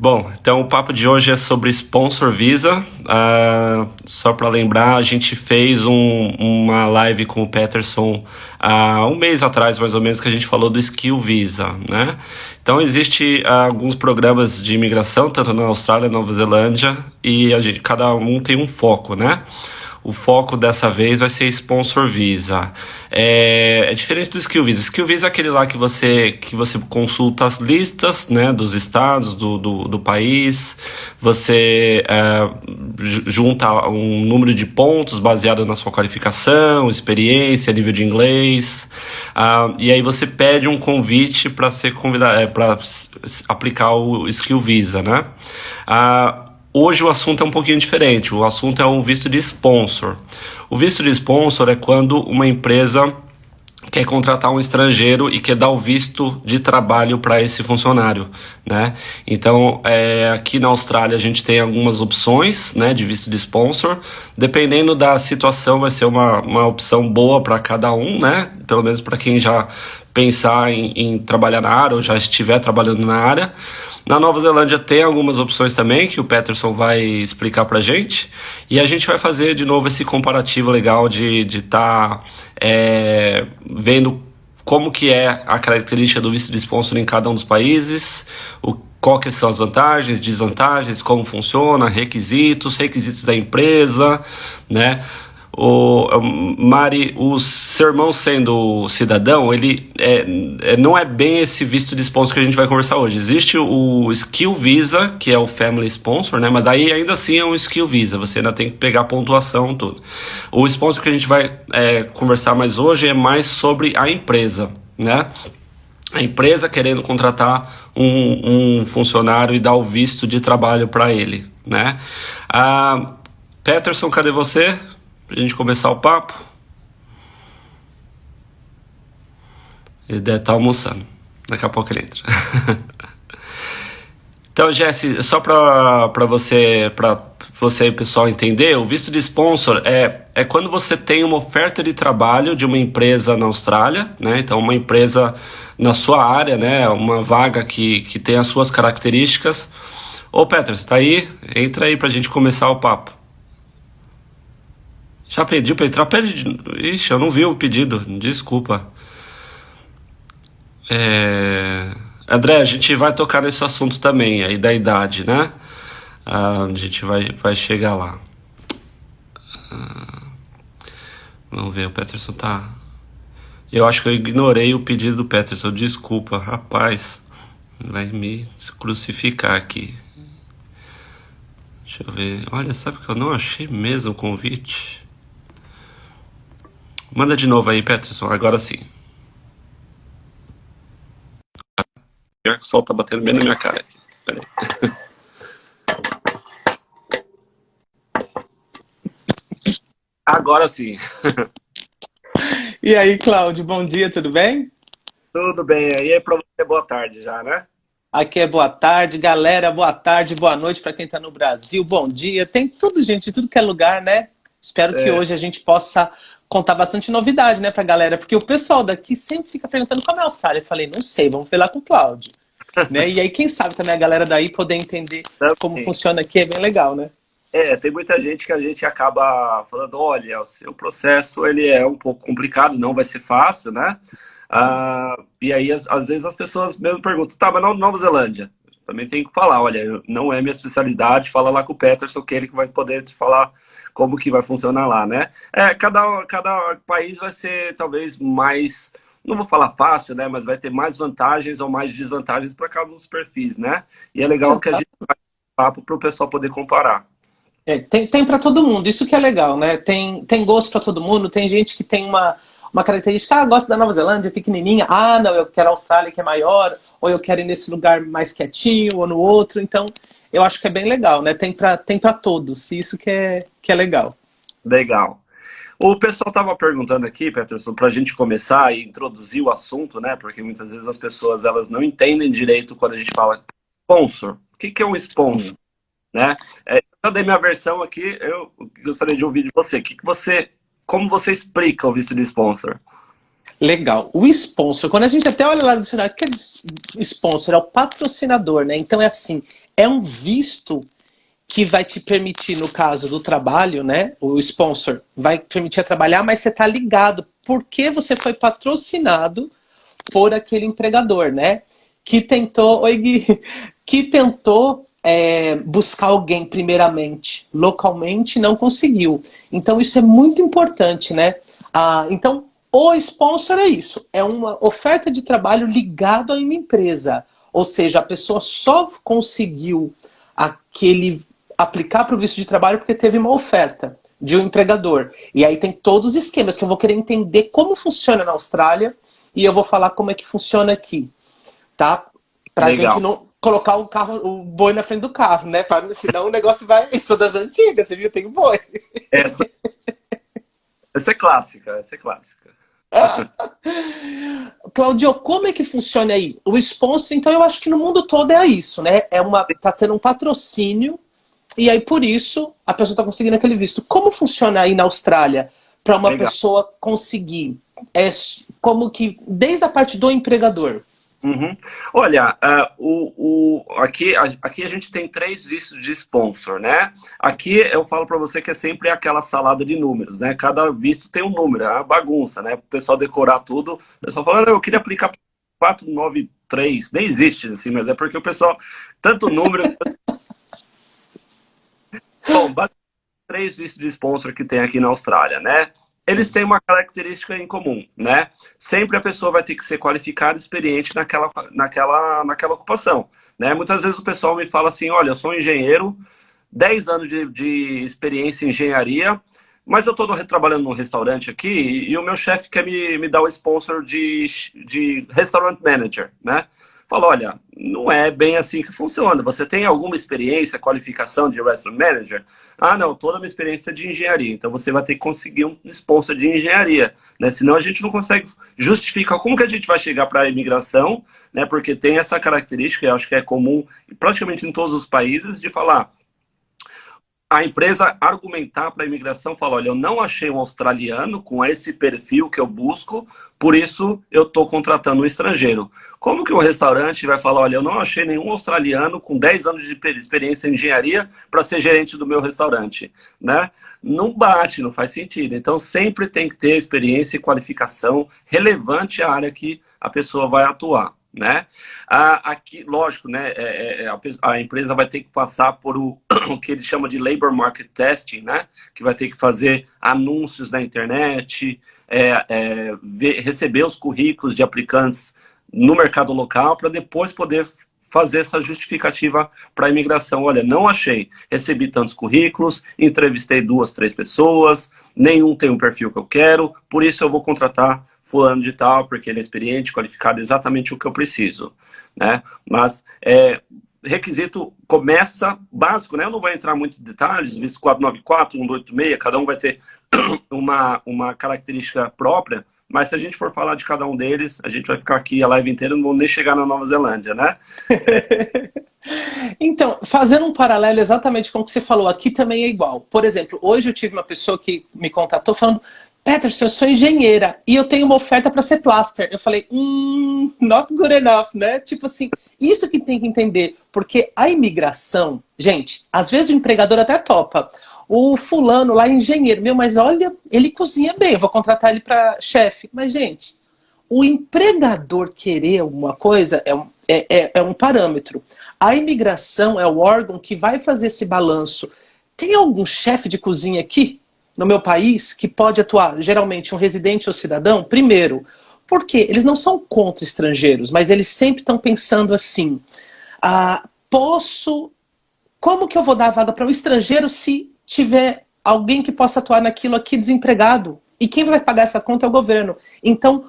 Bom, então o papo de hoje é sobre Sponsor Visa. Só para lembrar, a gente fez uma live com o Peterson há um mês atrás, mais ou menos, que a gente falou do Skill Visa, né? Então existe alguns programas de imigração, tanto na Austrália, Nova Zelândia, e cada um tem um foco, né? O foco dessa vez vai ser Sponsor Visa. É diferente do Skill Visa. Skill Visa é aquele lá que você consulta as listas, né, dos estados, do país. Você junta um número de pontos baseado na sua qualificação, experiência, nível de inglês. E aí você pede um convite para ser convidado, para aplicar o Skill Visa, né? Hoje o assunto é um pouquinho diferente. O assunto é um visto de sponsor. O visto de sponsor é quando uma empresa quer contratar um estrangeiro e quer dar o visto de trabalho para esse funcionário, né? Então, aqui na Austrália a gente tem algumas opções, né, de visto de sponsor. Dependendo da situação, vai ser uma opção boa para cada um, né? Pelo menos para quem já pensar em trabalhar na área ou já estiver trabalhando na área. Na Nova Zelândia tem algumas opções também que o Peterson vai explicar pra gente, e a gente vai fazer de novo esse comparativo legal de estar vendo como que é a característica do visto de sponsor em cada um dos países, qual que são as vantagens, desvantagens, como funciona, requisitos da empresa, né? Mari, o seu irmão sendo cidadão, ele não é bem esse visto de sponsor que a gente vai conversar hoje. Existe o Skill Visa, que é o Family Sponsor, né? Mas daí ainda assim é um Skill Visa, você ainda tem que pegar pontuação, tudo. O sponsor que a gente vai conversar mais hoje é mais sobre a empresa, né? A empresa querendo contratar um funcionário e dar o visto de trabalho para ele, né? Peterson, cadê você? Pra gente começar o papo. Ele deve estar almoçando. Daqui a pouco ele entra. Então, Jesse, só para você e o pessoal entender, o visto de sponsor é quando você tem uma oferta de trabalho de uma empresa na Austrália, né? Então, uma empresa na sua área, né? Uma vaga que tem as suas características. Ô, Peterson, tá aí? Entra aí pra gente começar o papo. Já pediu para entrar? Ixi, eu não vi o pedido, desculpa. André, a gente vai tocar nesse assunto também, aí da idade, né? A gente vai chegar lá. Vamos ver, o Peterson tá... Eu acho que eu ignorei o pedido do Peterson, desculpa, rapaz. Vai me crucificar aqui. Deixa eu ver. Olha, sabe que eu não achei mesmo o convite? Manda de novo aí, Peterson, agora sim. Pior que o sol tá batendo bem na minha cara aqui. Peraí. Agora sim. E aí, Cláudio, bom dia, tudo bem? Tudo bem, aí é pra você boa tarde já, né? Aqui é boa tarde, galera, boa tarde, boa noite para quem está no Brasil, bom dia, tem tudo, gente, de tudo que é lugar, né? Espero que hoje a gente possa contar bastante novidade, né, pra galera, porque o pessoal daqui sempre fica perguntando como é a Austrália. Eu falei, não sei, vamos ver lá com o Cláudio. Né? E aí, quem sabe também a galera daí poder entender como funciona aqui é bem legal, né? Tem muita gente que a gente acaba falando, olha, o seu processo ele é um pouco complicado, não vai ser fácil, né? E aí, às vezes, as pessoas mesmo perguntam, tá, mas na Nova Zelândia? Também tem que falar, olha, não é minha especialidade, fala lá com o Peterson, que ele que vai poder te falar como que vai funcionar lá, né? Cada país vai ser talvez mais, não vou falar fácil, né? Mas vai ter mais vantagens ou mais desvantagens para cada um dos perfis, né? E é legal que a gente vai papo para o pessoal poder comparar. Tem para todo mundo, isso que é legal, né? Tem gosto para todo mundo, tem gente que tem uma característica, gosto da Nova Zelândia, pequenininha, não, eu quero a Austrália que é maior, ou eu quero ir nesse lugar mais quietinho, ou no outro, então eu acho que é bem legal, né? Tem para todos, isso que é legal. Legal. O pessoal estava perguntando aqui, Peterson, para a gente começar e introduzir o assunto, né? Porque muitas vezes as pessoas elas não entendem direito quando a gente fala sponsor. O que é um sponsor? Né? Eu dei minha versão aqui, eu gostaria de ouvir de você. Como você explica o visto de sponsor? Legal. O sponsor, quando a gente até olha lá no dicionário, o que é sponsor? É o patrocinador, né? Então é assim, é um visto que vai te permitir, no caso do trabalho, né? O sponsor vai permitir trabalhar, mas você está ligado porque você foi patrocinado por aquele empregador, né? Que tentou, oi Gui, que tentou buscar alguém primeiramente, localmente, não conseguiu. Então isso é muito importante, né? Então o sponsor é isso, é uma oferta de trabalho ligado a uma empresa. Ou seja, a pessoa só conseguiu aplicar para o visto de trabalho porque teve uma oferta de um empregador. E aí tem todos os esquemas que eu vou querer entender como funciona na Austrália e eu vou falar como é que funciona aqui, tá? Pra gente não colocar o boi na frente do carro, né? Senão o negócio vai... Eu sou das antigas, você viu? Tem boi. Essa é clássica, essa é clássica. Claudio, como é que funciona aí? O sponsor, então eu acho que no mundo todo é isso, né? Tá tendo um patrocínio e aí por isso a pessoa tá conseguindo aquele visto. Como funciona aí na Austrália para uma pessoa conseguir? Como que, desde a parte do empregador? Uhum. Olha, aqui a gente tem 3 vistos de sponsor, né? Aqui eu falo para você que é sempre aquela salada de números, né? Cada visto tem um número, é uma bagunça, né? O pessoal decorar tudo, o pessoal fala, eu queria aplicar 493, nem existe assim, mas é porque o pessoal, tanto número... Bom, 3 vistos de sponsor que tem aqui na Austrália, né? Eles têm uma característica em comum, né? Sempre a pessoa vai ter que ser qualificada e experiente naquela ocupação, né? Muitas vezes o pessoal me fala assim, olha, eu sou engenheiro, 10 anos de experiência em engenharia, mas eu estou trabalhando num restaurante aqui e o meu chefe quer me dar o sponsor de restaurant manager, né? Fala, olha, não é bem assim que funciona. Você tem alguma experiência, qualificação de restaurant manager? Ah, não, toda a minha experiência é de engenharia. Então você vai ter que conseguir um sponsor de engenharia, né? Senão a gente não consegue justificar como que a gente vai chegar para a imigração, né? Porque tem essa característica, eu acho que é comum praticamente em todos os países, de falar... A empresa argumentar para a imigração, falar, olha, eu não achei um australiano com esse perfil que eu busco, por isso eu estou contratando um estrangeiro. Como que um restaurante vai falar, olha, eu não achei nenhum australiano com 10 anos de experiência em engenharia para ser gerente do meu restaurante, né? Não bate, não faz sentido. Então sempre tem que ter experiência e qualificação relevante à área que a pessoa vai atuar, né? Aqui, lógico, né? A empresa vai ter que passar por o que eles chamam de Labor Market Testing, né? Que vai ter que fazer anúncios na internet, receber os currículos de aplicantes no mercado local para depois poder fazer essa justificativa para a imigração. Olha, não achei, recebi tantos currículos, entrevistei 2, 3 pessoas, nenhum tem um perfil que eu quero, por isso eu vou contratar fulano de tal, porque ele é experiente, qualificado, exatamente o que eu preciso, né? Mas requisito começa básico, né? Eu não vou entrar muito em detalhes, visto 494, 186, cada um vai ter uma característica própria, mas se a gente for falar de cada um deles, a gente vai ficar aqui a live inteira, não vamos nem chegar na Nova Zelândia, né? Então, fazendo um paralelo exatamente com o que você falou, aqui também é igual. Por exemplo, hoje eu tive uma pessoa que me contatou falando, Peterson, eu sou engenheira e eu tenho uma oferta para ser plaster. Eu falei, not good enough, né? Tipo assim, isso que tem que entender, porque a imigração, gente, às vezes o empregador até topa. O fulano lá é engenheiro, mas olha, ele cozinha bem, eu vou contratar ele para chefe. Mas, gente, o empregador querer alguma coisa é um parâmetro. A imigração é o órgão que vai fazer esse balanço. Tem algum chefe de cozinha aqui, no meu país, que pode atuar, geralmente, um residente ou cidadão? Primeiro, porque eles não são contra estrangeiros, mas eles sempre estão pensando assim, como que eu vou dar a vaga para um estrangeiro se tiver alguém que possa atuar naquilo aqui desempregado? E quem vai pagar essa conta é o governo. Então,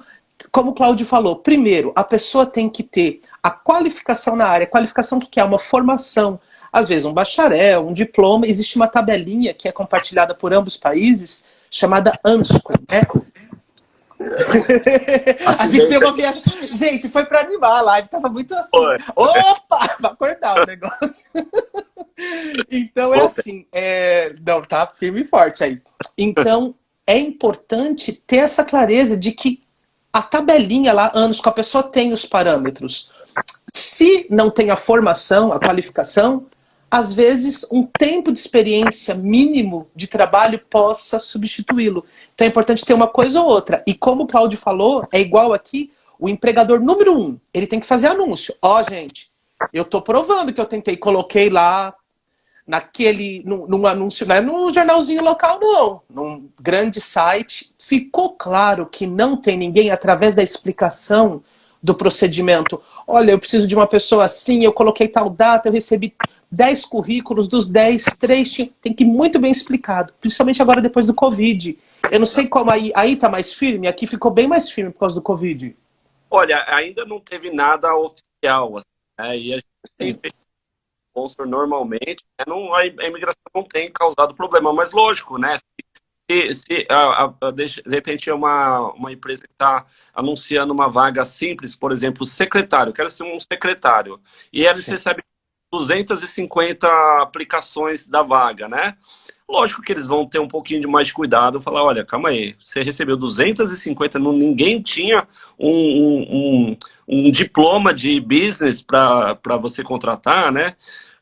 como o Cláudio falou, primeiro, a pessoa tem que ter a qualificação na área. Qualificação que é uma formação, às vezes um bacharel, um diploma. Existe uma tabelinha que é compartilhada por ambos os países, chamada ANSCO, né? A gente tem uma viagem. Gente, foi para animar a live, tava muito assim. Foi. Opa! Vai acordar o negócio. Então é assim. Não, tá firme e forte aí. Então é importante ter essa clareza de que a tabelinha lá, anos, que a pessoa tem os parâmetros. Se não tem a formação, a qualificação, às vezes um tempo de experiência mínimo de trabalho possa substituí-lo. Então é importante ter uma coisa ou outra. E como o Cláudio falou, é igual aqui, o empregador número 1, ele tem que fazer anúncio. Ó, gente, eu tô provando que eu tentei, coloquei lá num anúncio, não é no jornalzinho local, não. Num grande site. Ficou claro que não tem ninguém através da explicação do procedimento. Olha, eu preciso de uma pessoa assim, eu coloquei tal data, eu recebi 10 currículos, dos 10, 3 tem que ir muito bem explicado. Principalmente agora depois do Covid. Eu não sei como aí tá mais firme, aqui ficou bem mais firme por causa do Covid. Olha, ainda não teve nada oficial, assim, né? E a gente tem Sim. feito sponsor normalmente, né? Não, a imigração não tem causado problema, mas lógico, né? De repente é uma empresa que está anunciando uma vaga simples, por exemplo, secretário, eu quero ser um secretário, e eles Sim. recebem 250 aplicações da vaga, né? Lógico que eles vão ter um pouquinho de mais de cuidado, falar, olha, calma aí, você recebeu 250, ninguém tinha um diploma de business para você contratar, né?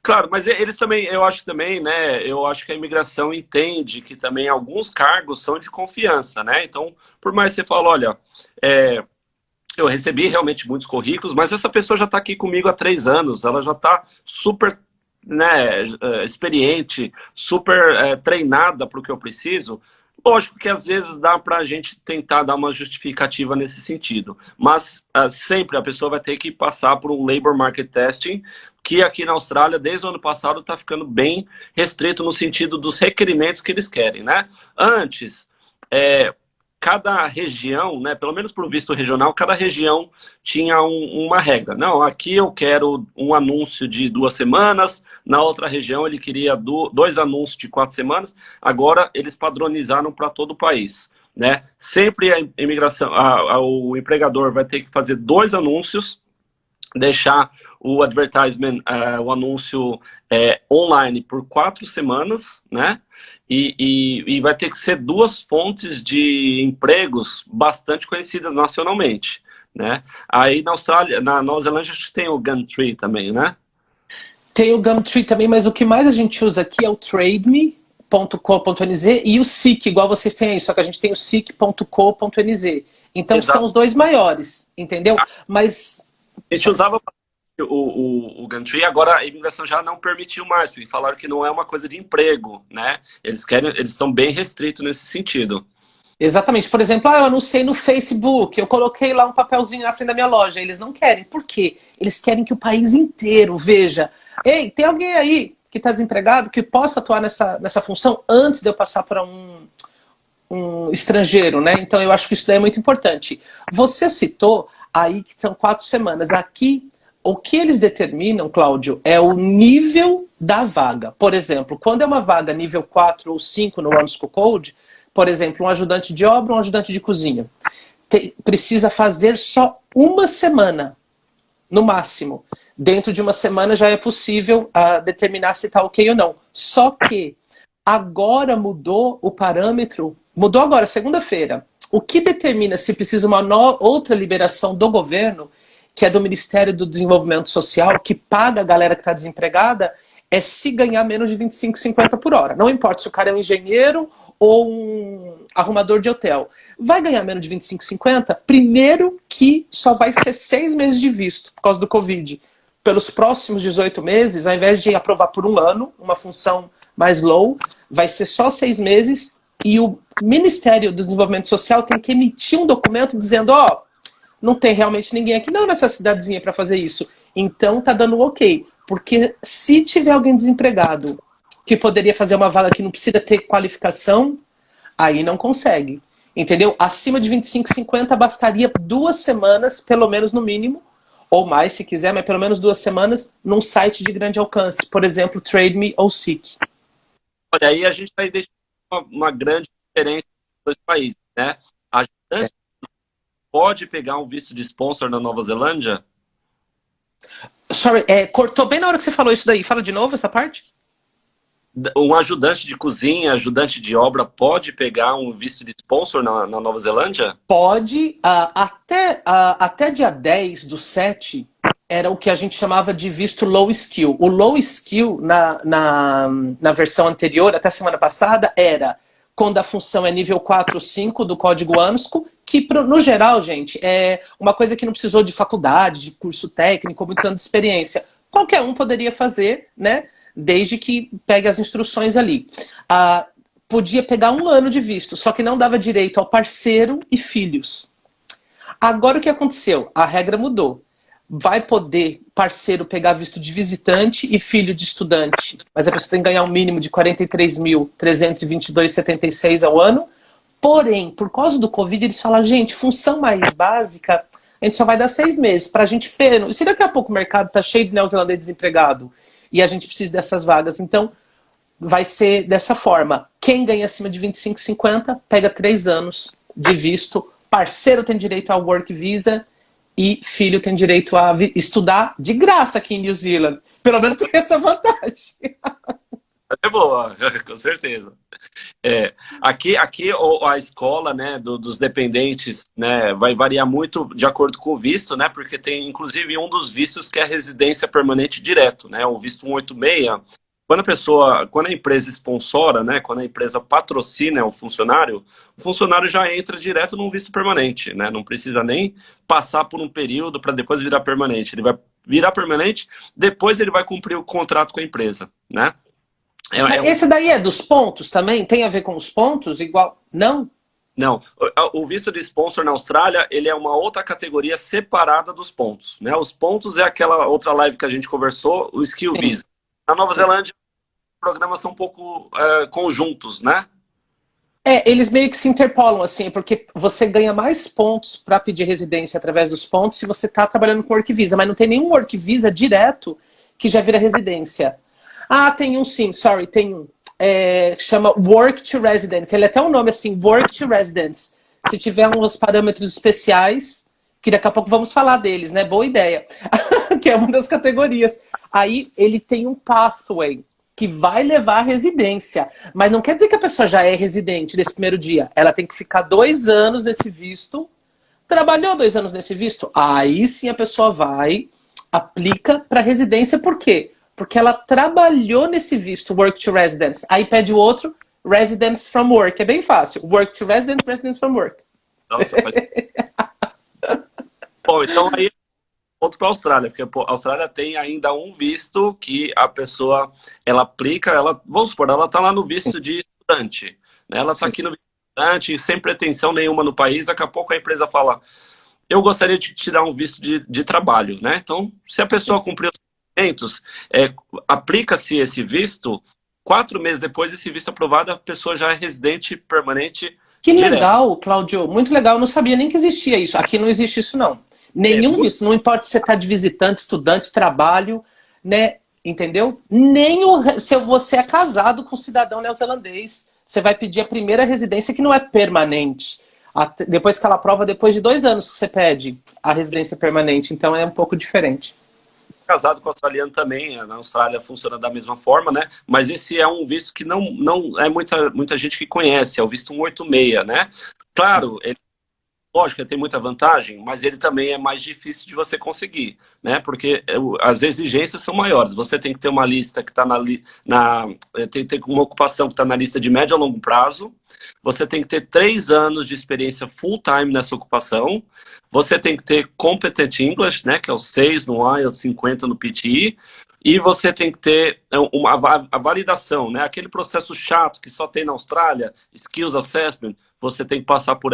Claro, mas eles também, eu acho também, né? Eu acho que a imigração entende que também alguns cargos são de confiança, né? Então, por mais que você fale, olha, é, eu recebi realmente muitos currículos, mas essa pessoa já está aqui comigo há 3 anos, ela já está super, né, experiente, super treinada para o que eu preciso. Lógico que às vezes dá para a gente tentar dar uma justificativa nesse sentido, mas sempre a pessoa vai ter que passar por um labor market testing, que aqui na Austrália, desde o ano passado, está ficando bem restrito no sentido dos requerimentos que eles querem, né? Antes, é, cada região, né, pelo menos para o visto regional, cada região tinha uma regra. Não, aqui eu quero um anúncio de 2 semanas, na outra região ele queria 2 anúncios de 4 semanas, agora eles padronizaram para todo o país. Né? Sempre a imigração, o empregador vai ter que fazer 2 anúncios, deixar o advertisement, o anúncio online por 4 semanas, né? E vai ter que ser 2 fontes de empregos bastante conhecidas nacionalmente, né? Aí na Austrália, na Nova Zelândia, a gente tem o Gumtree também, né? Tem o Gumtree também, mas o que mais a gente usa aqui é o TradeMe.co.nz e o Seek, igual vocês têm aí, só que a gente tem o Seek.co.nz. Então Exato. são os dois maiores, entendeu? Mas A gente usava o Gumtree, agora a imigração já não permitiu mais, porque falaram que não é uma coisa de emprego, né? Eles estão bem restritos nesse sentido. exatamente. Por exemplo, eu anunciei no Facebook, eu coloquei lá um papelzinho na frente da minha loja. Eles não querem. Por quê? Eles querem que o país inteiro veja. Ei, tem alguém aí que está desempregado que possa atuar nessa função antes de eu passar para um estrangeiro, né? Então eu acho que isso daí é muito importante. Você citou aí que são 4 semanas. Aqui, o que eles determinam, Cláudio, é o nível da vaga. Por exemplo, quando é uma vaga nível 4 ou 5 no OneSchool Code, por exemplo, um ajudante de obra, um ajudante de cozinha, precisa fazer só 1 semana, no máximo. Dentro de 1 semana já é possível determinar se está ok ou não. Só que agora mudou o parâmetro, mudou agora, segunda-feira. O que determina se precisa uma outra liberação do governo, que é do Ministério do Desenvolvimento Social, que paga a galera que está desempregada, é se ganhar menos de 25,50 por hora. Não importa se o cara é um engenheiro ou um arrumador de hotel. Vai ganhar menos de 25,50? Primeiro que só vai ser 6 meses de visto, por causa do Covid. Pelos próximos 18 meses, ao invés de aprovar por 1 ano, uma função mais low, vai ser só 6 meses e o Ministério do Desenvolvimento Social tem que emitir um documento dizendo, não tem realmente ninguém aqui não nessa cidadezinha para fazer isso. Então tá dando ok. Porque se tiver alguém desempregado que poderia fazer uma vaga que não precisa ter qualificação, aí não consegue. Entendeu? Acima de 25,50 bastaria 2 semanas, pelo menos no mínimo, ou mais se quiser, mas pelo menos 2 semanas num site de grande alcance. Por exemplo, TradeMe ou Seek. Olha, aí a gente está identificando uma grande diferença entre os dois países, né? A gente pode pegar um visto de sponsor na Nova Zelândia? Sorry, cortou bem na hora que você falou isso daí. Fala de novo essa parte? Um ajudante de cozinha, ajudante de obra, pode pegar um visto de sponsor na Nova Zelândia? Pode, até dia 10/7, era o que a gente chamava de visto low skill. O low skill, na versão anterior, até semana passada, era quando a função é nível 4 ou 5 do código ANSCO, que, no geral, gente, é uma coisa que não precisou de faculdade, de curso técnico, muitos anos de experiência. Qualquer um poderia fazer, né? Desde que pegue as instruções ali. Podia pegar 1 ano de visto, só que não dava direito ao parceiro e filhos. Agora o que aconteceu? A regra mudou. Vai poder parceiro pegar visto de visitante e filho de estudante, mas a pessoa tem que ganhar um mínimo de 43.322,76 ao ano. Porém, por causa do Covid, eles falaram, gente, função mais básica, a gente só vai dar 6 meses para a gente ver. E se daqui a pouco o mercado está cheio de neozelandês desempregado e a gente precisa dessas vagas, então vai ser dessa forma. Quem ganha acima de 25,50 pega 3 anos de visto. Parceiro tem direito ao Work Visa e filho tem direito a estudar de graça aqui em New Zealand. Pelo menos tem essa vantagem. É boa, com certeza. Aqui a escola, né, dos dependentes, né, vai variar muito de acordo com o visto, né, porque tem inclusive um dos vistos que é a residência permanente direto, né, o visto 186. Quando a empresa sponsora, né, quando a empresa patrocina o funcionário já entra direto num visto permanente, né, não precisa nem passar por um período para depois virar permanente. Ele vai virar permanente, depois ele vai cumprir o contrato com a empresa, né? Esse daí é dos pontos também? Tem a ver com os pontos? Igual? Não? Não. O visto de sponsor na Austrália, ele é uma outra categoria separada dos pontos, né? Os pontos é aquela outra live que a gente conversou, o Skill Visa. Na Nova Zelândia, os programas são um pouco conjuntos, né? Eles meio que se interpolam, assim, porque você ganha mais pontos para pedir residência através dos pontos se você está trabalhando com Work Visa, mas não tem nenhum Work Visa direto que já vira residência. Tem um sim, tem um. Chama Work to Residence. Ele é até um nome assim, Work to Residence. Se tiver uns parâmetros especiais, que daqui a pouco vamos falar deles, né? Boa ideia. Que é uma das categorias. Aí ele tem um pathway que vai levar à residência. Mas não quer dizer que a pessoa já é residente nesse primeiro dia. Ela tem que ficar 2 anos nesse visto. Trabalhou 2 anos nesse visto? Aí sim a pessoa vai, aplica para residência. Por quê? Porque ela trabalhou nesse visto, Work to Residence. Aí pede o outro, Residence from Work. É bem fácil. Work to Residence, Residence from Work. Nossa, Bom, então aí ponto para a Austrália, porque a Austrália tem ainda um visto que a pessoa, ela aplica, vamos supor, ela está lá no visto de estudante, né? Ela está aqui no visto de estudante, sem pretensão nenhuma no país, daqui a pouco a empresa fala, eu gostaria de te dar um visto de trabalho, né? Então, se a pessoa cumprir os requisitos, aplica-se esse visto, 4 meses depois desse visto aprovado, a pessoa já é residente permanente. Que legal, Cláudio, muito legal, eu não sabia nem que existia isso, aqui não existe isso não. Nenhum visto, não importa se você está de visitante, estudante, trabalho, né? Entendeu? Nem se você é casado com um cidadão neozelandês, você vai pedir a primeira residência que não é permanente. Depois que ela aprova, depois de 2 anos que você pede a residência permanente, então é um pouco diferente. Casado com australiano também, na Austrália funciona da mesma forma, né? Mas esse é um visto que não é muita gente que conhece, é o visto 186, né? Claro, lógico, ele tem muita vantagem, mas ele também é mais difícil de você conseguir, né? Porque as exigências são maiores. Você tem que ter uma lista que está tem uma ocupação que está na lista de médio a longo prazo. Você tem que ter 3 anos de experiência full-time nessa ocupação. Você tem que ter Competent English, né? Que é o 6 no IELTS, 50 no PTE. E você tem que ter a validação, né? Aquele processo chato que só tem na Austrália, Skills Assessment, você tem que passar por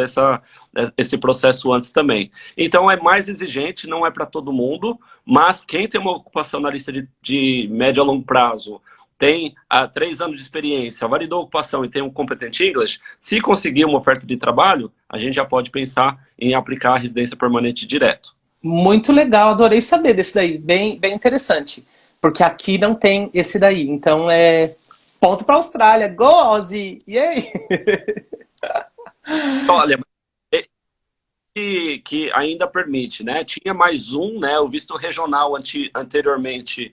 esse processo antes também. Então é mais exigente, não é para todo mundo, mas quem tem uma ocupação na lista de médio a longo prazo, tem 3 anos de experiência, validou a ocupação e tem um Competent English, se conseguir uma oferta de trabalho, a gente já pode pensar em aplicar a residência permanente direto. Muito legal, adorei saber desse daí, bem, bem interessante. Porque aqui não tem esse daí. Então ponto para a Austrália. Go, Ozzy! Yay! Olha, que ainda permite, né? Tinha mais um, né? O visto regional anteriormente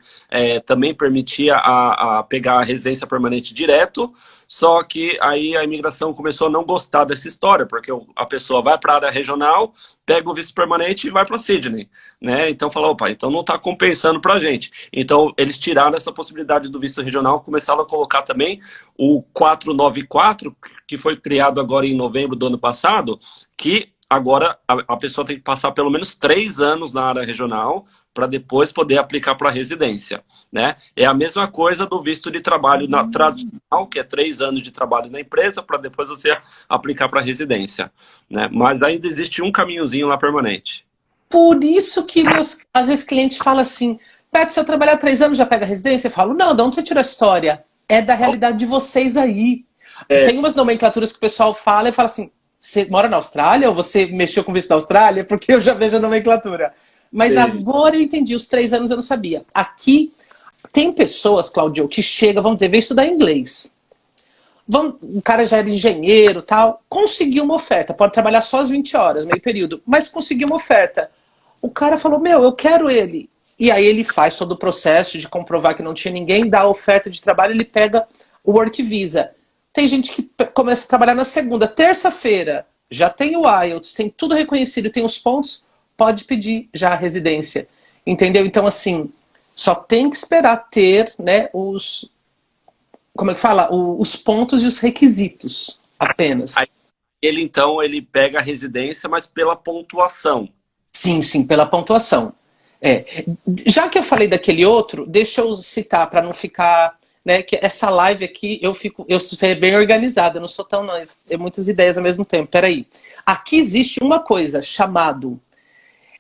também permitia a pegar a residência permanente direto, só que aí a imigração começou a não gostar dessa história, porque a pessoa vai para a área regional, pega o visto permanente e vai para Sydney, né? Então falou, opa, então não está compensando para a gente. Então eles tiraram essa possibilidade do visto regional, começaram a colocar também o 494, que foi criado agora em novembro do ano passado, que agora a pessoa tem que passar pelo menos 3 anos na área regional para depois poder aplicar para residência, né? É a mesma coisa do visto de trabalho tradicional, que é 3 anos de trabalho na empresa para depois você aplicar para residência, né? Mas ainda existe um caminhozinho lá permanente. Por isso que às vezes clientes falam assim, Pet, se eu trabalhar 3 anos já pega residência? Eu falo, não, de onde você tirou a história? É da realidade de vocês aí. Tem umas nomenclaturas que o pessoal fala e fala assim, você mora na Austrália ou você mexeu com o visto da Austrália? Porque eu já vejo a nomenclatura. Mas agora eu entendi, os 3 anos eu não sabia. Aqui tem pessoas, Claudio, que chegam, vamos dizer, veio estudar inglês. O cara já era engenheiro tal, conseguiu uma oferta, pode trabalhar só as 20 horas, meio período, mas conseguiu uma oferta. O cara falou, meu, eu quero ele. E aí ele faz todo o processo de comprovar que não tinha ninguém, dá a oferta de trabalho, ele pega o Work Visa. Tem gente que começa a trabalhar na segunda, terça-feira, já tem o IELTS, tem tudo reconhecido, tem os pontos, pode pedir já a residência. Entendeu? Então, assim, só tem que esperar ter, né, como é que fala? Os pontos e os requisitos apenas. Aí, então, ele pega a residência, mas pela pontuação. Sim, sim, pela pontuação. Já que eu falei daquele outro, deixa eu citar para não ficar... Né, que essa live aqui, eu sou bem organizada, eu não sou tão, não, é muitas ideias ao mesmo tempo. Peraí. Aqui existe uma coisa chamado,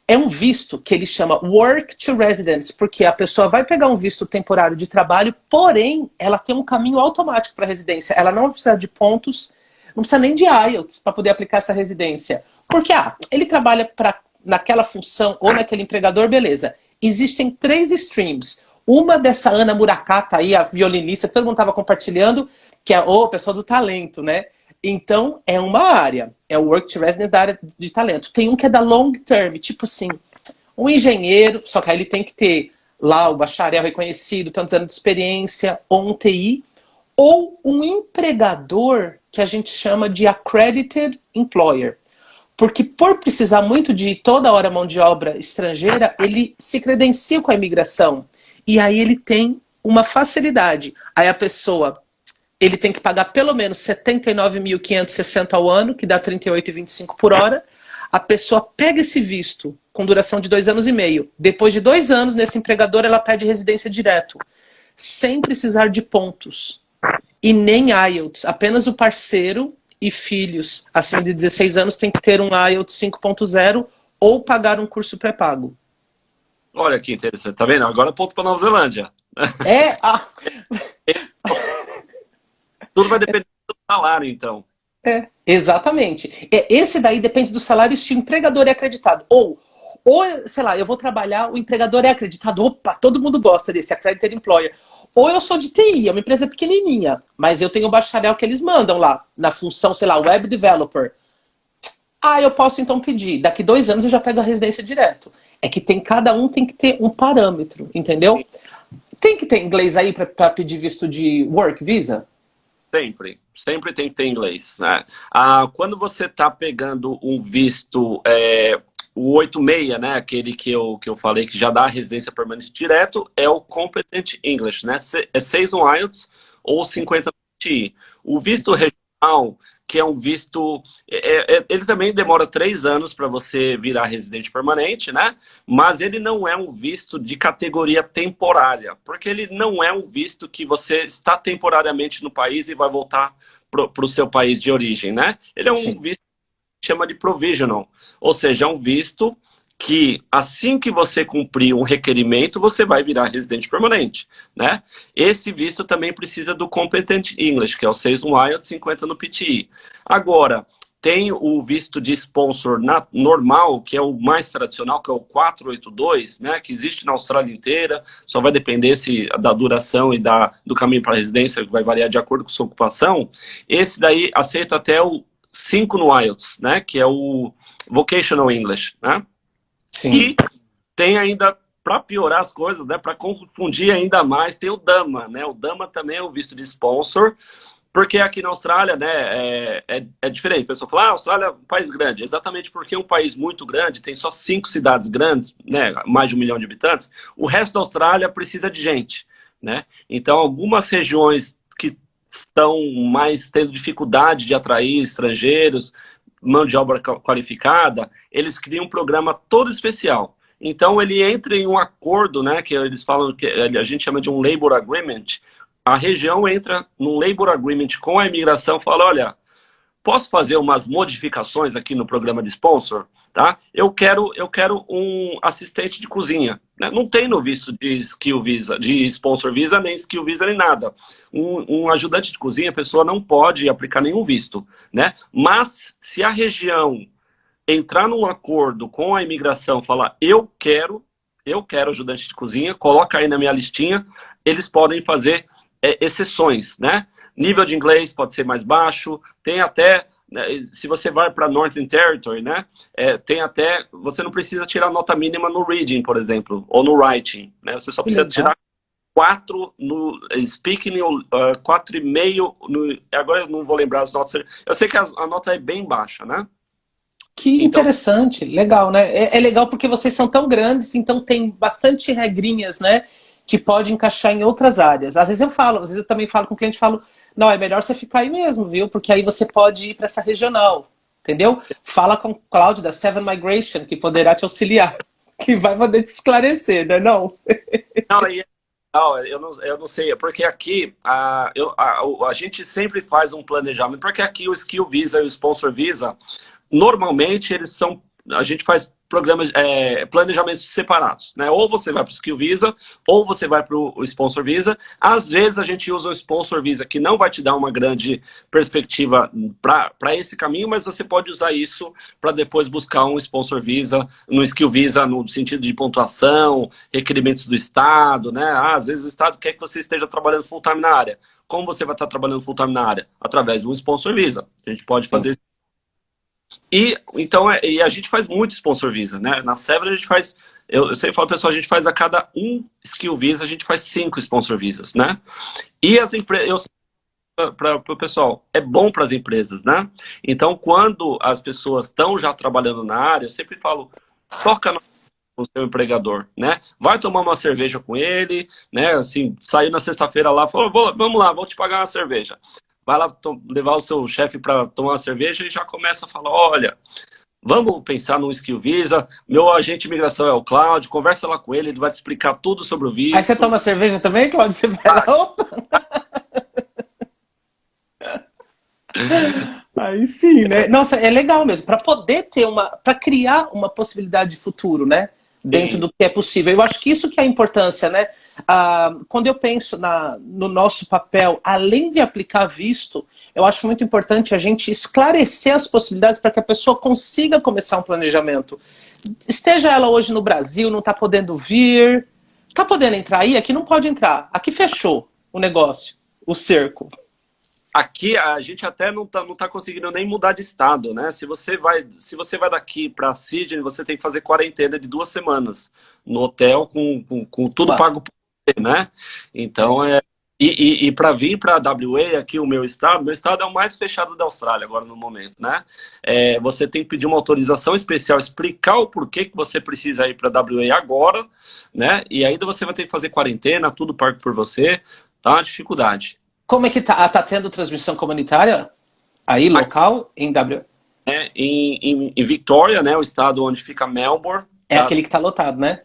é um visto que ele chama Work to Residence, porque a pessoa vai pegar um visto temporário de trabalho, porém, ela tem um caminho automático para residência. Ela não precisa de pontos, não precisa nem de IELTS para poder aplicar essa residência. Porque, ele trabalha naquela função ou naquele empregador, beleza. Existem 3 streams. Uma dessa Ana Murakata aí, a violinista, que todo mundo estava compartilhando, que é a pessoa do talento, né? Então, é uma área. É o Work to Resident da área de talento. Tem um que é da long term, tipo assim, um engenheiro, só que aí ele tem que ter lá o bacharel reconhecido, tantos anos de experiência, ou um TI, ou um empregador que a gente chama de accredited employer. Porque por precisar muito de toda hora mão de obra estrangeira, ele se credencia com a imigração. E aí ele tem uma facilidade. Aí a pessoa, ele tem que pagar pelo menos 79.560 ao ano, que dá 38,25 por hora. A pessoa pega esse visto com duração de 2 anos e meio. Depois de 2 anos, nesse empregador, ela pede residência direto. Sem precisar de pontos. E nem IELTS. Apenas o parceiro e filhos acima de 16 anos tem que ter um IELTS 5.0 ou pagar um curso pré-pago. Olha que interessante, tá vendo? Agora ponto para Nova Zelândia. Tudo vai depender do salário, então. Exatamente. Esse daí depende do salário se o empregador é acreditado. Ou, sei lá, eu vou trabalhar, o empregador é acreditado. Opa, todo mundo gosta desse accredited employer. Ou eu sou de TI, é uma empresa pequenininha, mas eu tenho o bacharel que eles mandam lá, na função, sei lá, web developer. Eu posso então pedir. Daqui 2 anos eu já pego a residência direto. É que cada um tem que ter um parâmetro, entendeu? Tem que ter inglês aí para pedir visto de work visa? Sempre tem que ter inglês, né? Quando você está pegando um visto, o 86, né? Aquele que eu falei que já dá a residência permanente direto, é o Competent English, né? É 6 no IELTS ou 50 no TI. O visto regional, que é um visto... ele também demora 3 anos para você virar residente permanente, né? Mas ele não é um visto de categoria temporária, porque ele não é um visto que você está temporariamente no país e vai voltar para o seu país de origem, né? Ele é um visto que chama de provisional, ou seja, é um visto que assim que você cumprir um requerimento, você vai virar residente permanente, né? Esse visto também precisa do Competent English, que é o 6 no IELTS, 50 no PTE. Agora, tem o visto de sponsor normal, que é o mais tradicional, que é o 482, né? Que existe na Austrália inteira, só vai depender da duração e do caminho para a residência, que vai variar de acordo com sua ocupação. Esse daí aceita até o 5 no IELTS, né? Que é Vocational English, né? Sim. E tem ainda, para piorar as coisas, né, para confundir ainda mais, tem o DAMA, né? O DAMA também é o visto de sponsor, porque aqui na Austrália, né, é diferente. A pessoa fala, a Austrália é um país grande. Exatamente porque é um país muito grande, tem só 5 cidades grandes, né, mais de 1 milhão de habitantes, o resto da Austrália precisa de gente, né? Então, algumas regiões que estão mais tendo dificuldade de atrair estrangeiros, mão de obra qualificada, eles criam um programa todo especial. Então, ele entra em um acordo, né, que eles falam que a gente chama de um Labor Agreement. A região entra num Labor Agreement com a imigração, fala, olha, posso fazer umas modificações aqui no programa de sponsor? Tá? Eu quero um assistente de cozinha. Né? Não tem no visto de skill visa, de sponsor visa, nem skill visa, nem nada. Um ajudante de cozinha, a pessoa não pode aplicar nenhum visto. Né? Mas, se a região entrar num acordo com a imigração, falar, eu quero ajudante de cozinha, coloca aí na minha listinha, eles podem fazer exceções, né? Nível de inglês pode ser mais baixo, tem até, né, se você vai para Northern Territory, né, tem até, você não precisa tirar nota mínima no reading, por exemplo, ou no writing, né? Você só precisa tirar 4 no speaking, 4,5 no, agora eu não vou lembrar as notas, eu sei que a nota é bem baixa, né? Que interessante, legal, né? É legal porque vocês são tão grandes, então tem bastante regrinhas, né? Que pode encaixar em outras áreas. Às vezes eu também falo com o cliente, falo, não, é melhor você ficar aí mesmo, viu? Porque aí você pode ir para essa regional, entendeu? Fala com o Cláudio da Seven Migration, que poderá te auxiliar, que vai poder te esclarecer, não é não? Não, eu não sei, porque aqui a gente sempre faz um planejamento, porque aqui o Skill Visa e o Sponsor Visa, normalmente eles são, a gente faz programas, planejamentos separados, né? Ou você vai para o Skill Visa, ou você vai para o Sponsor Visa. Às vezes a gente usa o Sponsor Visa, que não vai te dar uma grande perspectiva para esse caminho, mas você pode usar isso para depois buscar um Sponsor Visa, no Skill Visa, no sentido de pontuação, requerimentos do Estado, né? Às vezes o Estado quer que você esteja trabalhando full-time na área. Como você vai estar trabalhando full-time na área? Através de um Sponsor Visa. A gente pode fazer isso. E então e a gente faz muito sponsor visa, né? Na Seven a gente faz, eu sempre falo, pessoal, a gente faz a cada um skill visa, a gente faz 5 sponsor visas, né? E as empresas, para o pessoal, é bom para as empresas, né? Então, quando as pessoas estão já trabalhando na área, eu sempre falo, toca no seu empregador, né? Vai tomar uma cerveja com ele, né? Assim, saiu na sexta-feira lá, falou, vamos lá, vou te pagar uma cerveja. Vai lá levar o seu chefe para tomar uma cerveja e já começa a falar, olha, vamos pensar num Skill Visa, meu agente de imigração é o Cláudio, conversa lá com ele, ele vai te explicar tudo sobre o visto. Aí você toma cerveja também, Cláudio? Você vai lá, opa! Aí sim, né? Nossa, é legal mesmo, para poder ter para criar uma possibilidade de futuro, né? Dentro do que é possível. Eu acho que isso que é a importância, né? Quando eu penso no nosso papel, além de aplicar visto, eu acho muito importante a gente esclarecer as possibilidades para que a pessoa consiga começar um planejamento. Esteja ela hoje no Brasil, não está podendo vir, está podendo entrar aí? Aqui não pode entrar. Aqui fechou o negócio, o cerco. Aqui a gente até não tá conseguindo nem mudar de estado, né? Se você vai daqui para Sydney, você tem que fazer quarentena de 2 semanas no hotel com tudo pago por você, né? Então e para vir para a WA, aqui meu estado é o mais fechado da Austrália agora no momento, né? Você tem que pedir uma autorização especial, explicar o porquê que você precisa ir para a WA agora, né? E ainda você vai ter que fazer quarentena, tudo pago por você, tá uma dificuldade. Como é que tá? Tá tendo transmissão comunitária aí, local, em WA? Em Victoria, né, o estado onde fica Melbourne. É aquele que tá lotado, né?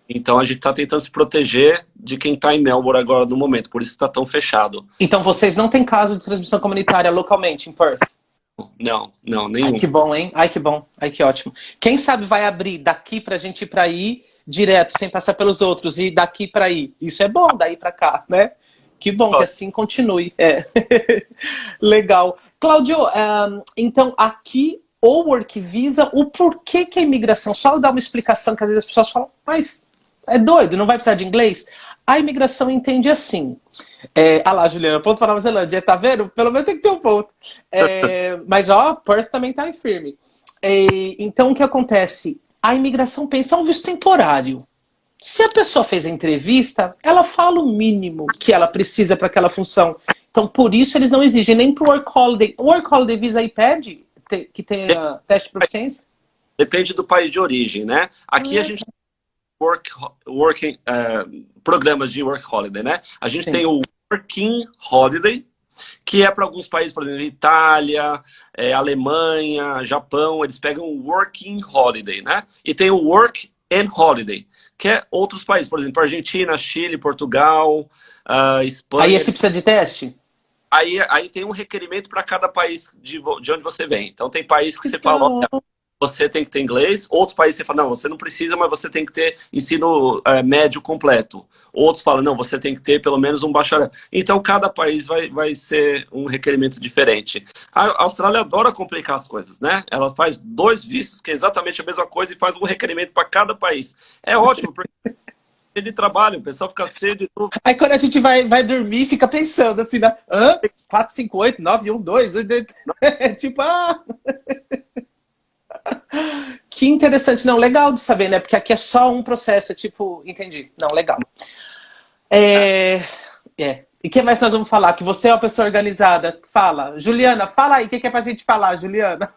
Então a gente está tentando se proteger de quem está em Melbourne agora no momento, por isso está tão fechado. Então vocês não têm caso de transmissão comunitária localmente em Perth? Não, nenhum. Ai, que bom, hein? Ai, que bom. Ai, que ótimo. Quem sabe vai abrir daqui pra gente ir pra aí direto, sem passar pelos outros, e daqui pra aí. Isso é bom, daí pra cá, né? Que bom que assim continue. Legal. Cláudio, então aqui o Work Visa, o porquê que a imigração, só dar uma explicação, que às vezes as pessoas falam, mas é doido, não vai precisar de inglês? A imigração entende assim. Ah lá, Juliana, ponto para Nova Zelândia, tá vendo? Pelo menos tem que ter um ponto. Mas ó, Perth também tá aí firme. Então, o que acontece? A imigração pensa, é um visto temporário. Se a pessoa fez a entrevista, ela fala o mínimo que ela precisa para aquela função. Então, por isso, eles não exigem nem para o Work Holiday. O Work Holiday Visa aí pede que tenha teste de proficiência? Depende do país de origem, né? Aqui a gente tem programas de Work Holiday, né? A gente tem o Working Holiday, que é para alguns países, por exemplo, Itália, Alemanha, Japão, eles pegam o Working Holiday, né? E tem o Work and Holiday, que é outros países, por exemplo, Argentina, Chile, Portugal, Espanha. Aí esse precisa de teste? Aí tem um requerimento para cada país de onde você vem. Então tem país que você fala, olha, você tem que ter inglês. Outros países você fala, não, você não precisa, mas você tem que ter ensino médio completo. Outros falam, não, você tem que ter pelo menos um bacharel. Então cada país vai ser um requerimento diferente. A Austrália adora complicar as coisas, né? Ela faz 2 vistos, que é exatamente a mesma coisa, e faz um requerimento para cada país. É ótimo, porque de trabalho, o pessoal fica cedo e tudo. Aí quando a gente vai dormir, fica pensando assim, né? 458, 912, tipo, Que interessante. Não, legal de saber, né? Porque aqui é só um processo, tipo, entendi. Não, legal. E o que mais nós vamos falar? Que você é uma pessoa organizada. Fala. Juliana, fala aí. O que é pra gente falar, Juliana?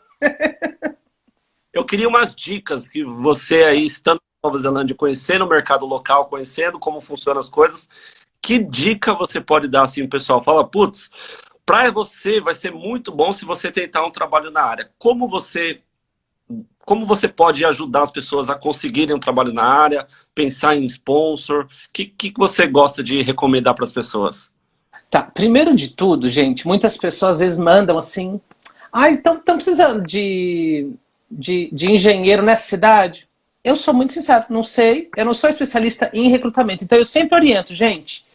Eu queria umas dicas que você aí, estando na Nova Zelândia, conhecendo o mercado local, conhecendo como funcionam as coisas, que dica você pode dar assim, pessoal? Fala, putz, para você vai ser muito bom se você tentar um trabalho na área. Como você pode ajudar as pessoas a conseguirem um trabalho na área, pensar em sponsor? O que você gosta de recomendar para as pessoas? Tá, primeiro de tudo, gente, muitas pessoas às vezes mandam assim, então estão precisando de engenheiro nessa cidade? Eu sou muito sincero, não sei, eu não sou especialista em recrutamento, então eu sempre oriento, gente,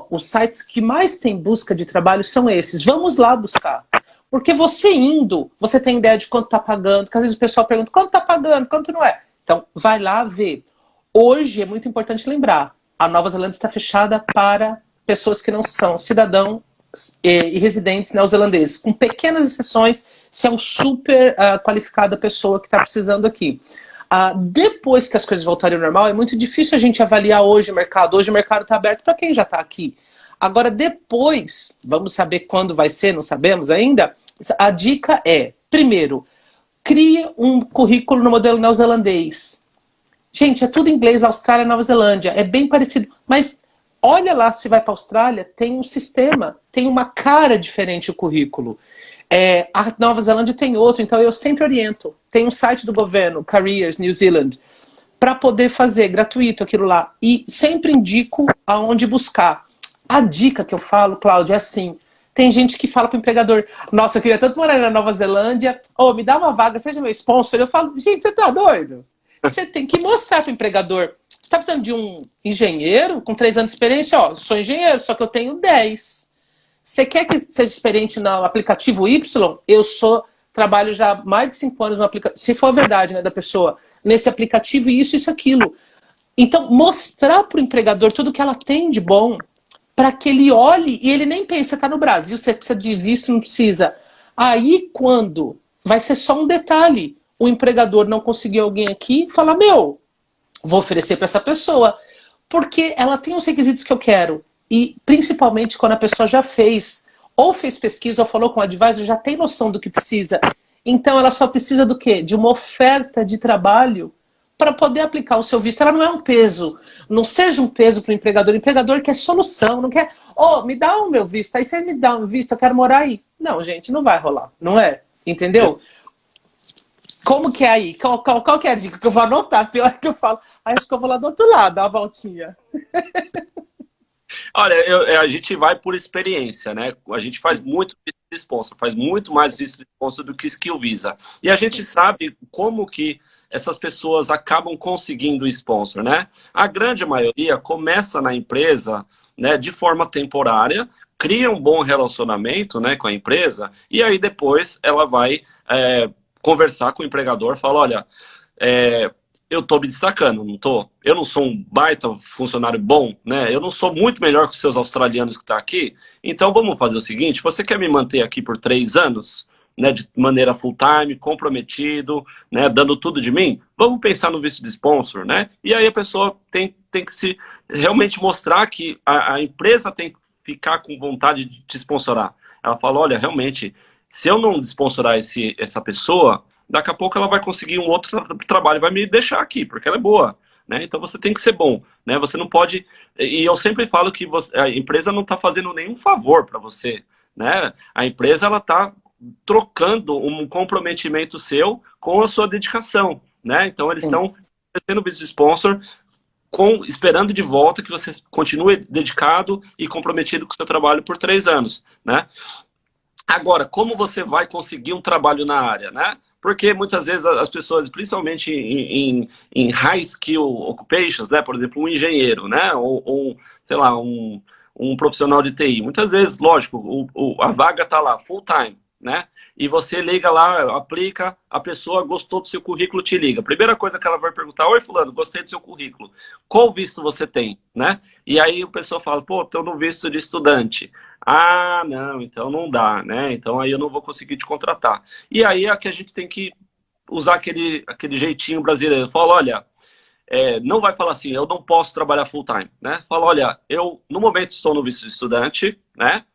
os sites que mais tem busca de trabalho são esses, vamos lá buscar. Porque você indo, você tem ideia de quanto está pagando, porque às vezes o pessoal pergunta, quanto está pagando, quanto não é? Então, vai lá ver. Hoje é muito importante lembrar, a Nova Zelândia está fechada para pessoas que não são cidadãos e residentes neozelandeses, com pequenas exceções, se é um super qualificada pessoa que está precisando aqui. Depois que as coisas voltarem ao normal, é muito difícil a gente avaliar hoje o mercado. Hoje o mercado está aberto para quem já está aqui. Agora, depois, vamos saber quando vai ser, não sabemos ainda. A dica é, primeiro, crie um currículo no modelo neozelandês. Gente, é tudo em inglês, Austrália, Nova Zelândia, é bem parecido. Mas olha lá, se vai para a Austrália, tem um sistema, tem uma cara diferente o currículo. A Nova Zelândia tem outro, então eu sempre oriento. Tem um site do governo, Careers New Zealand, para poder fazer gratuito aquilo lá. E sempre indico aonde buscar. A dica que eu falo, Cláudia, é assim. Tem gente que fala pro empregador, nossa, eu queria tanto morar na Nova Zelândia, me dá uma vaga, seja meu sponsor. Eu falo, gente, você tá doido? Você tem que mostrar pro empregador. Você tá precisando de um engenheiro com 3 anos de experiência? Sou engenheiro, só que eu tenho 10. Você quer que seja experiente no aplicativo Y? Trabalho já há mais de 5 anos no aplicativo, se for a verdade, né, da pessoa, nesse aplicativo, isso, aquilo. Então, mostrar pro empregador tudo que ela tem de bom, para que ele olhe e ele nem pense, você está no Brasil, você precisa de visto, não precisa. Aí, quando vai ser só um detalhe, o empregador não conseguiu alguém aqui, fala, vou oferecer para essa pessoa, porque ela tem os requisitos que eu quero. E, principalmente, quando a pessoa já fez pesquisa, ou falou com o advisor, já tem noção do que precisa. Então, ela só precisa do quê? De uma oferta de trabalho para poder aplicar o seu visto. Ela não é um peso. Não seja um peso para o empregador. O empregador quer solução, não quer, me dá o meu visto, aí você me dá um visto, eu quero morar aí. Não, gente, não vai rolar, não é? Entendeu? Como que é aí? Qual que é a dica que eu vou anotar? Tem hora que eu falo, acho que eu vou lá do outro lado, dar uma voltinha. Olha, a gente vai por experiência, né? A gente faz muito visto de sponsor, faz muito mais visto de sponsor do que skill visa. E a gente sabe como que essas pessoas acabam conseguindo o sponsor, né? A grande maioria começa na empresa, né, de forma temporária, cria um bom relacionamento, né, com a empresa, e aí depois ela vai conversar com o empregador, fala, olha, eu tô me destacando, não tô? Eu não sou um baita funcionário bom, né? Eu não sou muito melhor que os seus australianos que estão aqui. Então vamos fazer o seguinte, você quer me manter aqui por 3 anos? né, de maneira full-time, comprometido, né, dando tudo de mim, vamos pensar no visto de sponsor, né? E aí a pessoa tem que se realmente mostrar que a empresa tem que ficar com vontade de te sponsorar. Ela fala, olha, realmente, se eu não sponsorar essa pessoa, daqui a pouco ela vai conseguir um outro trabalho, vai me deixar aqui, porque ela é boa, né? Então você tem que ser bom, né? Você não pode... E eu sempre falo que a empresa não está fazendo nenhum favor para você, né? A empresa, ela está trocando um comprometimento seu com a sua dedicação, né? Então eles estão sendo business sponsor, esperando de volta que você continue dedicado e comprometido com o seu trabalho por 3 anos, né? Agora, como você vai conseguir um trabalho na área, né? Porque muitas vezes as pessoas, principalmente em high skill occupations, né? Por exemplo, um engenheiro, né? Ou sei lá, um profissional de TI. Muitas vezes, lógico, a vaga está lá, full time, né? E você liga lá, aplica, a pessoa gostou do seu currículo, te liga. A primeira coisa que ela vai perguntar, oi fulano, gostei do seu currículo. Qual visto você tem, né? E aí a pessoa fala, pô, estou no visto de estudante. Ah, não, então não dá, né? Então aí eu não vou conseguir te contratar. E aí é que a gente tem que usar aquele jeitinho brasileiro. Fala, olha, não vai falar assim, eu não posso trabalhar full time, né? Fala, olha, eu no momento estou no visto de estudante, né?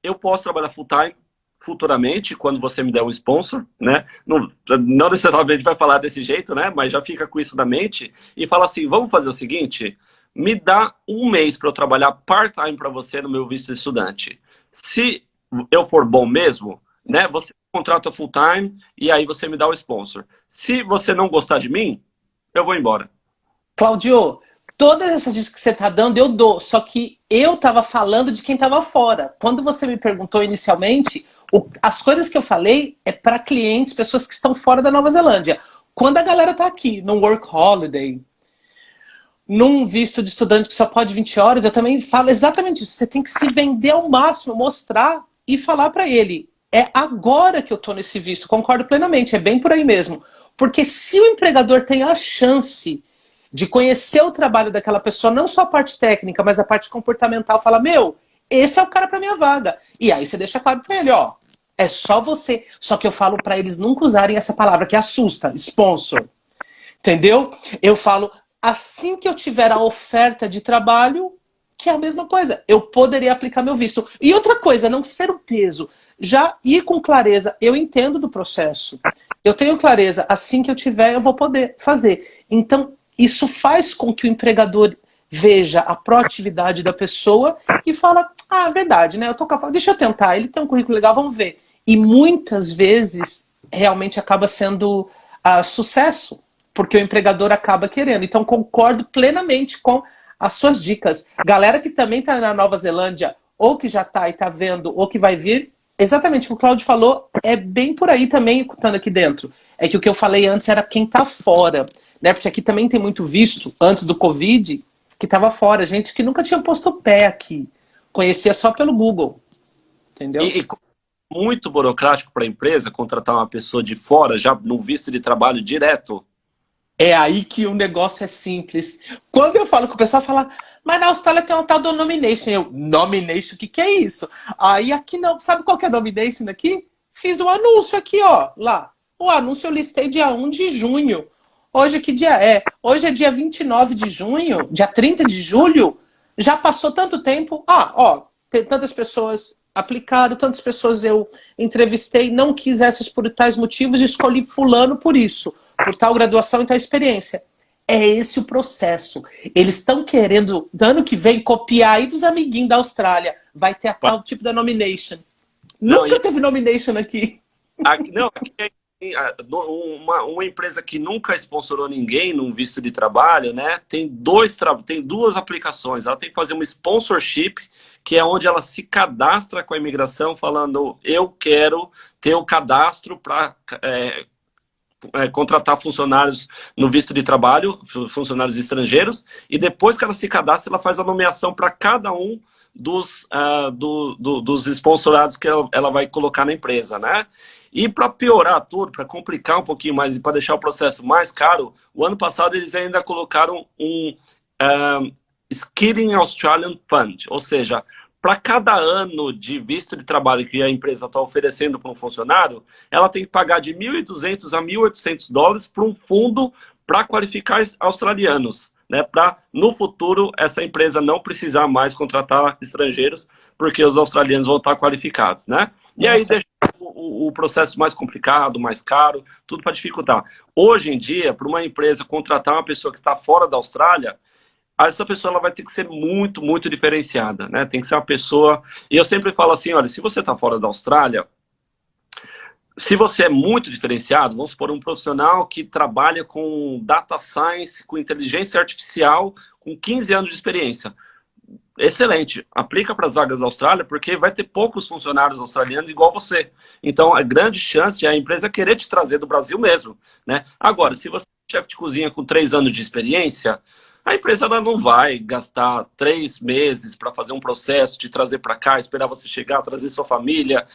Eu posso trabalhar full time futuramente, quando você me der um sponsor, né? Não necessariamente vai falar desse jeito, né? Mas já fica com isso na mente e fala assim, vamos fazer o seguinte, me dá 1 mês para eu trabalhar part-time para você no meu visto de estudante. Se eu for bom mesmo, né? Você contrata full-time e aí você me dá o sponsor. Se você não gostar de mim, eu vou embora. Claudio, todas essas dicas que você está dando, eu dou. Só que eu estava falando de quem estava fora. Quando você me perguntou inicialmente, as coisas que eu falei é para clientes, pessoas que estão fora da Nova Zelândia. Quando a galera está aqui, num work holiday, num visto de estudante que só pode 20 horas, eu também falo exatamente isso. Você tem que se vender ao máximo, mostrar e falar para ele. É agora que eu estou nesse visto. Concordo plenamente, é bem por aí mesmo. Porque se o empregador tem a chance de conhecer o trabalho daquela pessoa, não só a parte técnica, mas a parte comportamental, fala, meu, esse é o cara para minha vaga. E aí você deixa claro para ele, ó, é só você. Só que eu falo para eles nunca usarem essa palavra que assusta, sponsor. Entendeu? Eu falo, assim que eu tiver a oferta de trabalho, que é a mesma coisa, eu poderia aplicar meu visto. E outra coisa, não ser um peso. Já ir com clareza, eu entendo do processo. Eu tenho clareza, assim que eu tiver, eu vou poder fazer. Então, isso faz com que o empregador veja a proatividade da pessoa e fala, ah, verdade, né? Eu tô com a... Deixa eu tentar, ele tem um currículo legal, vamos ver. E muitas vezes, realmente acaba sendo sucesso, porque o empregador acaba querendo. Então, concordo plenamente com as suas dicas. Galera que também está na Nova Zelândia, ou que já está e está vendo, ou que vai vir, exatamente o que o Cláudio falou, é bem por aí também, escutando aqui dentro. É que o que eu falei antes era quem está fora, né? Porque aqui também tem muito visto, antes do Covid, que estava fora. Gente que nunca tinha posto o pé aqui. Conhecia só pelo Google. Entendeu? E muito burocrático para a empresa contratar uma pessoa de fora, já no visto de trabalho direto. É aí que o negócio é simples. Quando eu falo com o pessoal, fala, mas na Austrália tem uma tal do nomination. Eu, nomination, o que é isso? Aí aqui não, sabe qual que é nomination aqui? Fiz um anúncio aqui, ó, lá. O anúncio eu listei dia 1 de junho. Hoje que dia é? Hoje é dia 29 de junho, dia 30 de julho. Já passou tanto tempo. Ó, tem tantas pessoas aplicaram, tantas pessoas eu entrevistei, não quis essas por tais motivos e escolhi fulano por isso, por tal graduação e tal experiência. É esse o processo. Eles estão querendo, no ano que vem, copiar aí dos amiguinhos da Austrália. Vai ter a tal tipo da nomination. Não, Nunca teve nomination aqui. Aqui é uma empresa que nunca sponsorou ninguém num visto de trabalho, né? Tem duas aplicações. Ela tem que fazer uma sponsorship, que é onde ela se cadastra com a imigração, falando, eu quero ter o cadastro para contratar funcionários no visto de trabalho, funcionários estrangeiros, e depois que ela se cadastra, ela faz a nomeação para cada um dos sponsorados que ela vai colocar na empresa, né? E para piorar tudo, para complicar um pouquinho mais e para deixar o processo mais caro, o ano passado eles ainda colocaram um Skilling Australian Fund, ou seja, para cada ano de visto de trabalho que a empresa está oferecendo para um funcionário, ela tem que pagar de 1.200 a 1.800 dólares para um fundo para qualificar australianos, né? Para, no futuro, essa empresa não precisar mais contratar estrangeiros, porque os australianos vão estar qualificados, né? E aí deixa o processo mais complicado, mais caro, tudo para dificultar. Hoje em dia, para uma empresa contratar uma pessoa que está fora da Austrália, essa pessoa ela vai ter que ser muito, muito diferenciada, né? Tem que ser uma pessoa... E eu sempre falo assim, olha, se você está fora da Austrália, se você é muito diferenciado, vamos supor, um profissional que trabalha com data science, com inteligência artificial, com 15 anos de experiência. Excelente, aplica para as vagas da Austrália, porque vai ter poucos funcionários australianos igual você. Então, a grande chance é a empresa querer te trazer do Brasil mesmo, né? Agora, se você é chefe de cozinha com 3 anos de experiência, a empresa ela não vai gastar 3 meses para fazer um processo de trazer para cá, esperar você chegar, trazer sua família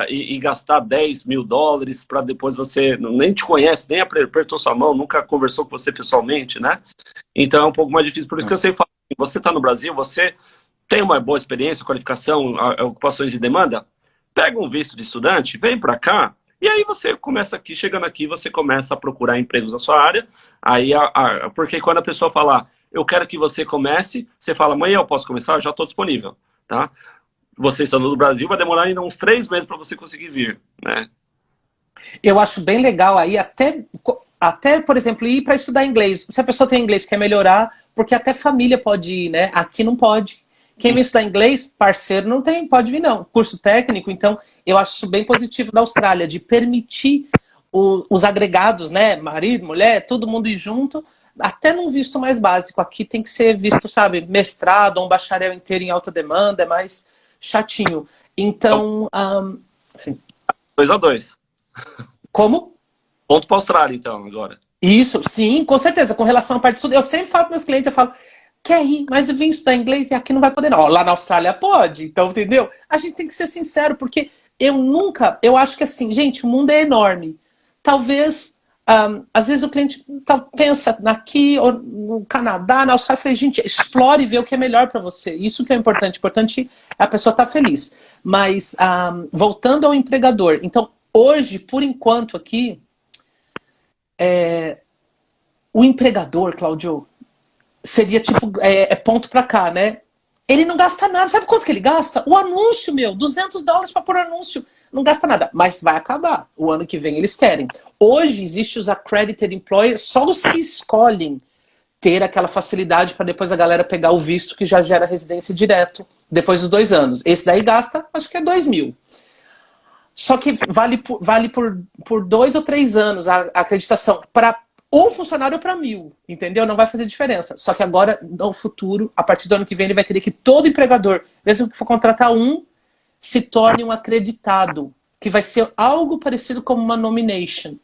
e gastar 10 mil dólares para depois você nem te conhece, nem apertou sua mão, nunca conversou com você pessoalmente, né? Então é um pouco mais difícil. Por isso que eu sempre falo, você está no Brasil, você tem uma boa experiência, qualificação, ocupações de demanda, pega um visto de estudante, vem para cá, e aí você começa aqui, chegando aqui, você começa a procurar empregos na sua área, aí porque quando a pessoa falar, eu quero que você comece, você fala, amanhã eu posso começar? Eu já estou disponível, tá? Você estando no Brasil, vai demorar ainda uns 3 meses para você conseguir vir, né? Eu acho bem legal aí, até por exemplo, ir para estudar inglês. Se a pessoa tem inglês, quer melhorar, porque até família pode ir, né? Aqui não pode. Quem vem estudar inglês, parceiro não tem, pode vir não. Curso técnico, então, eu acho isso bem positivo da Austrália, de permitir os agregados, né? Marido, mulher, todo mundo ir junto, até num visto mais básico. Aqui tem que ser visto, sabe, mestrado, ou um bacharel inteiro em alta demanda, é mais chatinho. Então, assim. 2-2. Como? Ponto para a Austrália, então, agora. Isso, sim, com certeza. Com relação à parte de estudo, eu sempre falo para meus clientes, eu falo, quer ir, mas eu vim estudar inglês e aqui não vai poder não. Lá na Austrália pode, então, entendeu? A gente tem que ser sincero, porque eu acho que assim, gente, o mundo é enorme. Talvez, às vezes o cliente pensa aqui, ou no Canadá, na Austrália, eu falei, gente, explore e vê o que é melhor para você. Isso que é importante. Importante é a pessoa estar feliz. Mas, voltando ao empregador, então, hoje, por enquanto aqui, o empregador, Cláudio, seria tipo, ponto pra cá, né? Ele não gasta nada. Sabe quanto que ele gasta? O anúncio, meu, 200 dólares para pôr anúncio. Não gasta nada. Mas vai acabar. O ano que vem eles querem. Hoje existe os accredited employers, só os que escolhem ter aquela facilidade para depois a galera pegar o visto que já gera residência direto depois dos 2 anos. Esse daí gasta, acho que é 2 mil. Só que vale por 2 ou 3 anos a acreditação para ou funcionário ou para 1.000, entendeu? Não vai fazer diferença. Só que agora, no futuro, a partir do ano que vem, ele vai querer que todo empregador, mesmo que for contratar se torne um acreditado, que vai ser algo parecido como uma nomination,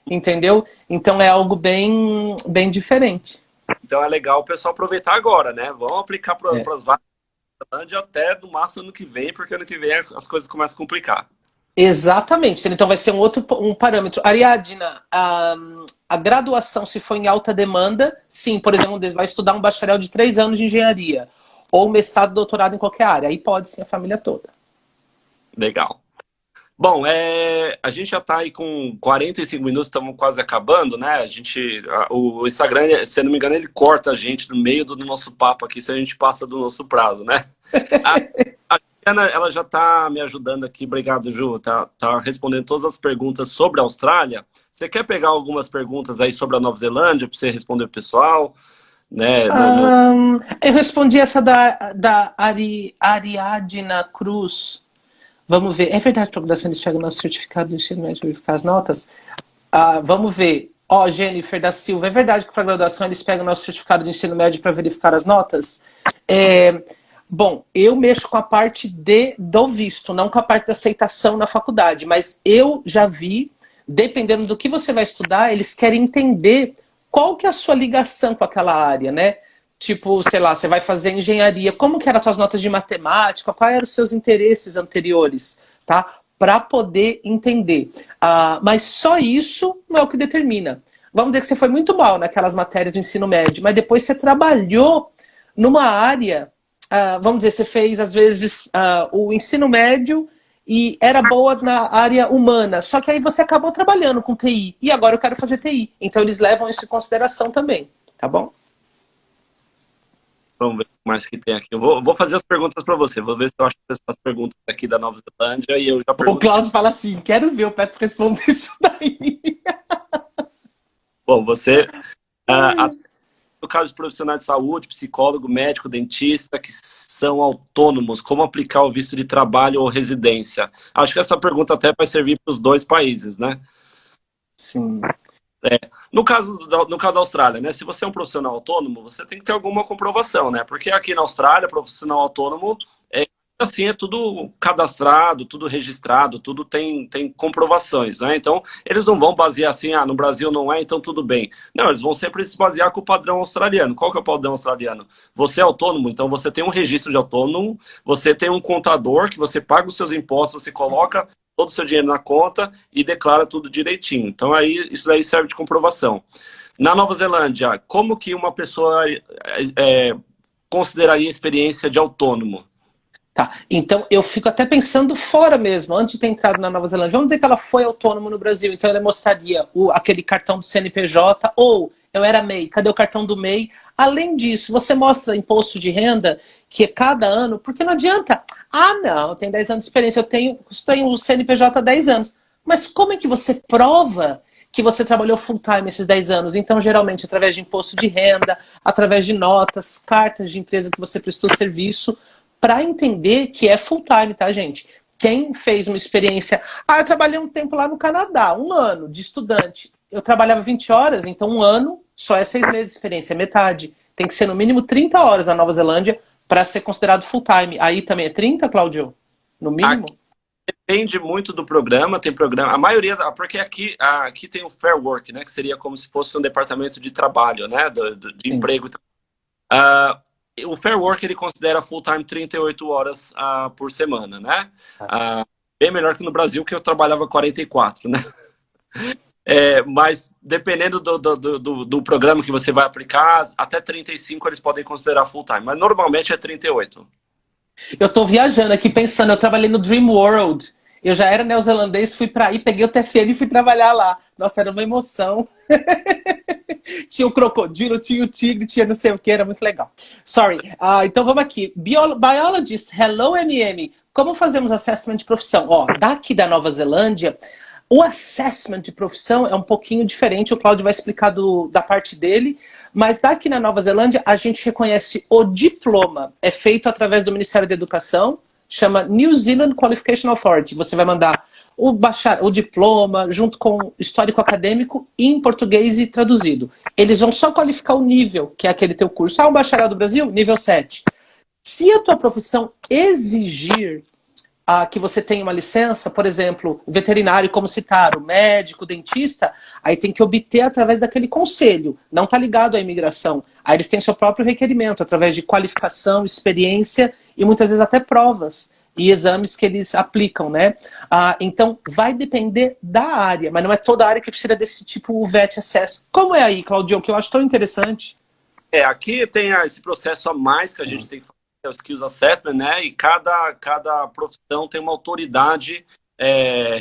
entendeu? Então é algo bem, bem diferente. Então é legal o pessoal aproveitar agora, né? Vamos aplicar para as vagas até no máximo ano que vem, porque ano que vem as coisas começam a complicar. Exatamente. Então vai ser um parâmetro. Ariadna, a graduação, se for em alta demanda, sim, por exemplo, vai estudar um bacharel de 3 anos de engenharia, ou mestrado, doutorado em qualquer área. Aí pode sim a família toda. Legal. Bom, a gente já está aí com 45 minutos, estamos quase acabando, né? O Instagram, se eu não me engano, ele corta a gente no meio do nosso papo aqui, se a gente passa do nosso prazo, né? A Ana, ela já está me ajudando aqui, obrigado, Ju, tá respondendo todas as perguntas sobre a Austrália. Você quer pegar algumas perguntas aí sobre a Nova Zelândia para você responder o pessoal? Né? Eu respondi essa da Ariadna Cruz. Vamos ver. É verdade que a graduação eles pegam nosso certificado do ensino médio para verificar as notas? Vamos ver. Jennifer da Silva, é verdade que para a graduação eles pegam nosso certificado do ensino médio para verificar as notas? Bom, eu mexo com a parte do visto, não com a parte da aceitação na faculdade, mas eu já vi, dependendo do que você vai estudar, eles querem entender qual que é a sua ligação com aquela área, né? Tipo, sei lá, você vai fazer engenharia, como que eram as suas notas de matemática, quais eram os seus interesses anteriores, tá? Para poder entender. Mas só isso não é o que determina. Vamos dizer que você foi muito mal naquelas matérias do ensino médio, mas depois você trabalhou numa área vamos dizer, você fez às vezes o ensino médio e era boa na área humana, só que aí você acabou trabalhando com TI, e agora eu quero fazer TI. Então eles levam isso em consideração também, tá bom? Vamos ver o que mais que tem aqui. Eu vou fazer as perguntas para você. Vou ver se eu acho as perguntas aqui da Nova Zelândia e eu já O pergunto. Cláudio fala assim, quero ver o Petros responder isso daí. Bom, você... no caso de profissionais de saúde, psicólogo, médico, dentista, que são autônomos, como aplicar o visto de trabalho ou residência? Acho que essa pergunta até vai servir para os dois países, né? Sim. No caso da Austrália, né? Se você é um profissional autônomo, você tem que ter alguma comprovação, né? Porque aqui na Austrália, profissional autônomo, assim, é tudo cadastrado, tudo registrado, tudo tem comprovações, né? Então, eles não vão basear assim, no Brasil não é, então tudo bem. Não, eles vão sempre se basear com o padrão australiano. Qual que é o padrão australiano? Você é autônomo, então você tem um registro de autônomo, você tem um contador que você paga os seus impostos, você coloca todo o seu dinheiro na conta e declara tudo direitinho. Então, aí isso aí serve de comprovação. Na Nova Zelândia, como que uma pessoa consideraria a experiência de autônomo? Tá, então eu fico até pensando fora mesmo, antes de ter entrado na Nova Zelândia. Vamos dizer que ela foi autônoma no Brasil, então ela mostraria aquele cartão do CNPJ, ou eu era MEI, cadê o cartão do MEI? Além disso, você mostra imposto de renda, que é cada ano, porque não adianta, não, tem 10 anos de experiência, eu tenho o CNPJ há 10 anos. Mas como é que você prova que você trabalhou full time esses 10 anos? Então, geralmente, através de imposto de renda, através de notas, cartas de empresa que você prestou serviço, para entender que é full time, tá, gente? Quem fez uma experiência... eu trabalhei um tempo lá no Canadá, 1 ano de estudante. Eu trabalhava 20 horas, então 1 ano só é 6 meses de experiência, é metade. Tem que ser no mínimo 30 horas na Nova Zelândia para ser considerado full time. Aí também é 30, Cláudio? No mínimo? Depende muito do programa, tem programa... A maioria... Porque aqui tem o Fair Work, né? Que seria como se fosse um departamento de trabalho, né? De emprego. O Fair Work, ele considera full-time 38 horas por semana, né? Bem melhor que no Brasil, que eu trabalhava 44, né? Mas dependendo do programa que você vai aplicar, até 35 eles podem considerar full-time, mas normalmente é 38. Eu tô viajando aqui pensando, eu trabalhei no Dream World. Eu já era neozelandês, fui para aí, peguei o TFN e fui trabalhar lá. Nossa, era uma emoção. Tinha o crocodilo, tinha o tigre, tinha não sei o que, era muito legal. Sorry. Então vamos aqui. Biologist, hello MM. Como fazemos assessment de profissão? Daqui da Nova Zelândia, o assessment de profissão é um pouquinho diferente. O Cláudio vai explicar da parte dele. Mas daqui na Nova Zelândia, a gente reconhece o diploma. É feito através do Ministério da Educação. Chama New Zealand Qualification Authority. Você vai mandar o diploma junto com histórico acadêmico em português e traduzido. Eles vão só qualificar o nível, que é aquele teu curso. Um bacharel do Brasil, nível 7. Se a tua profissão exigir que você tenha uma licença, por exemplo, veterinário, como citaram, médico, dentista, aí tem que obter através daquele conselho. Não está ligado à imigração. Aí eles têm seu próprio requerimento, através de qualificação, experiência e muitas vezes até provas e exames que eles aplicam, né? Então, vai depender da área, mas não é toda área que precisa desse tipo de VET acesso. Como é aí, Claudio, que eu acho tão interessante? Aqui tem esse processo a mais que a gente tem que fazer, o Skills Assessment, né? E cada profissão tem uma autoridade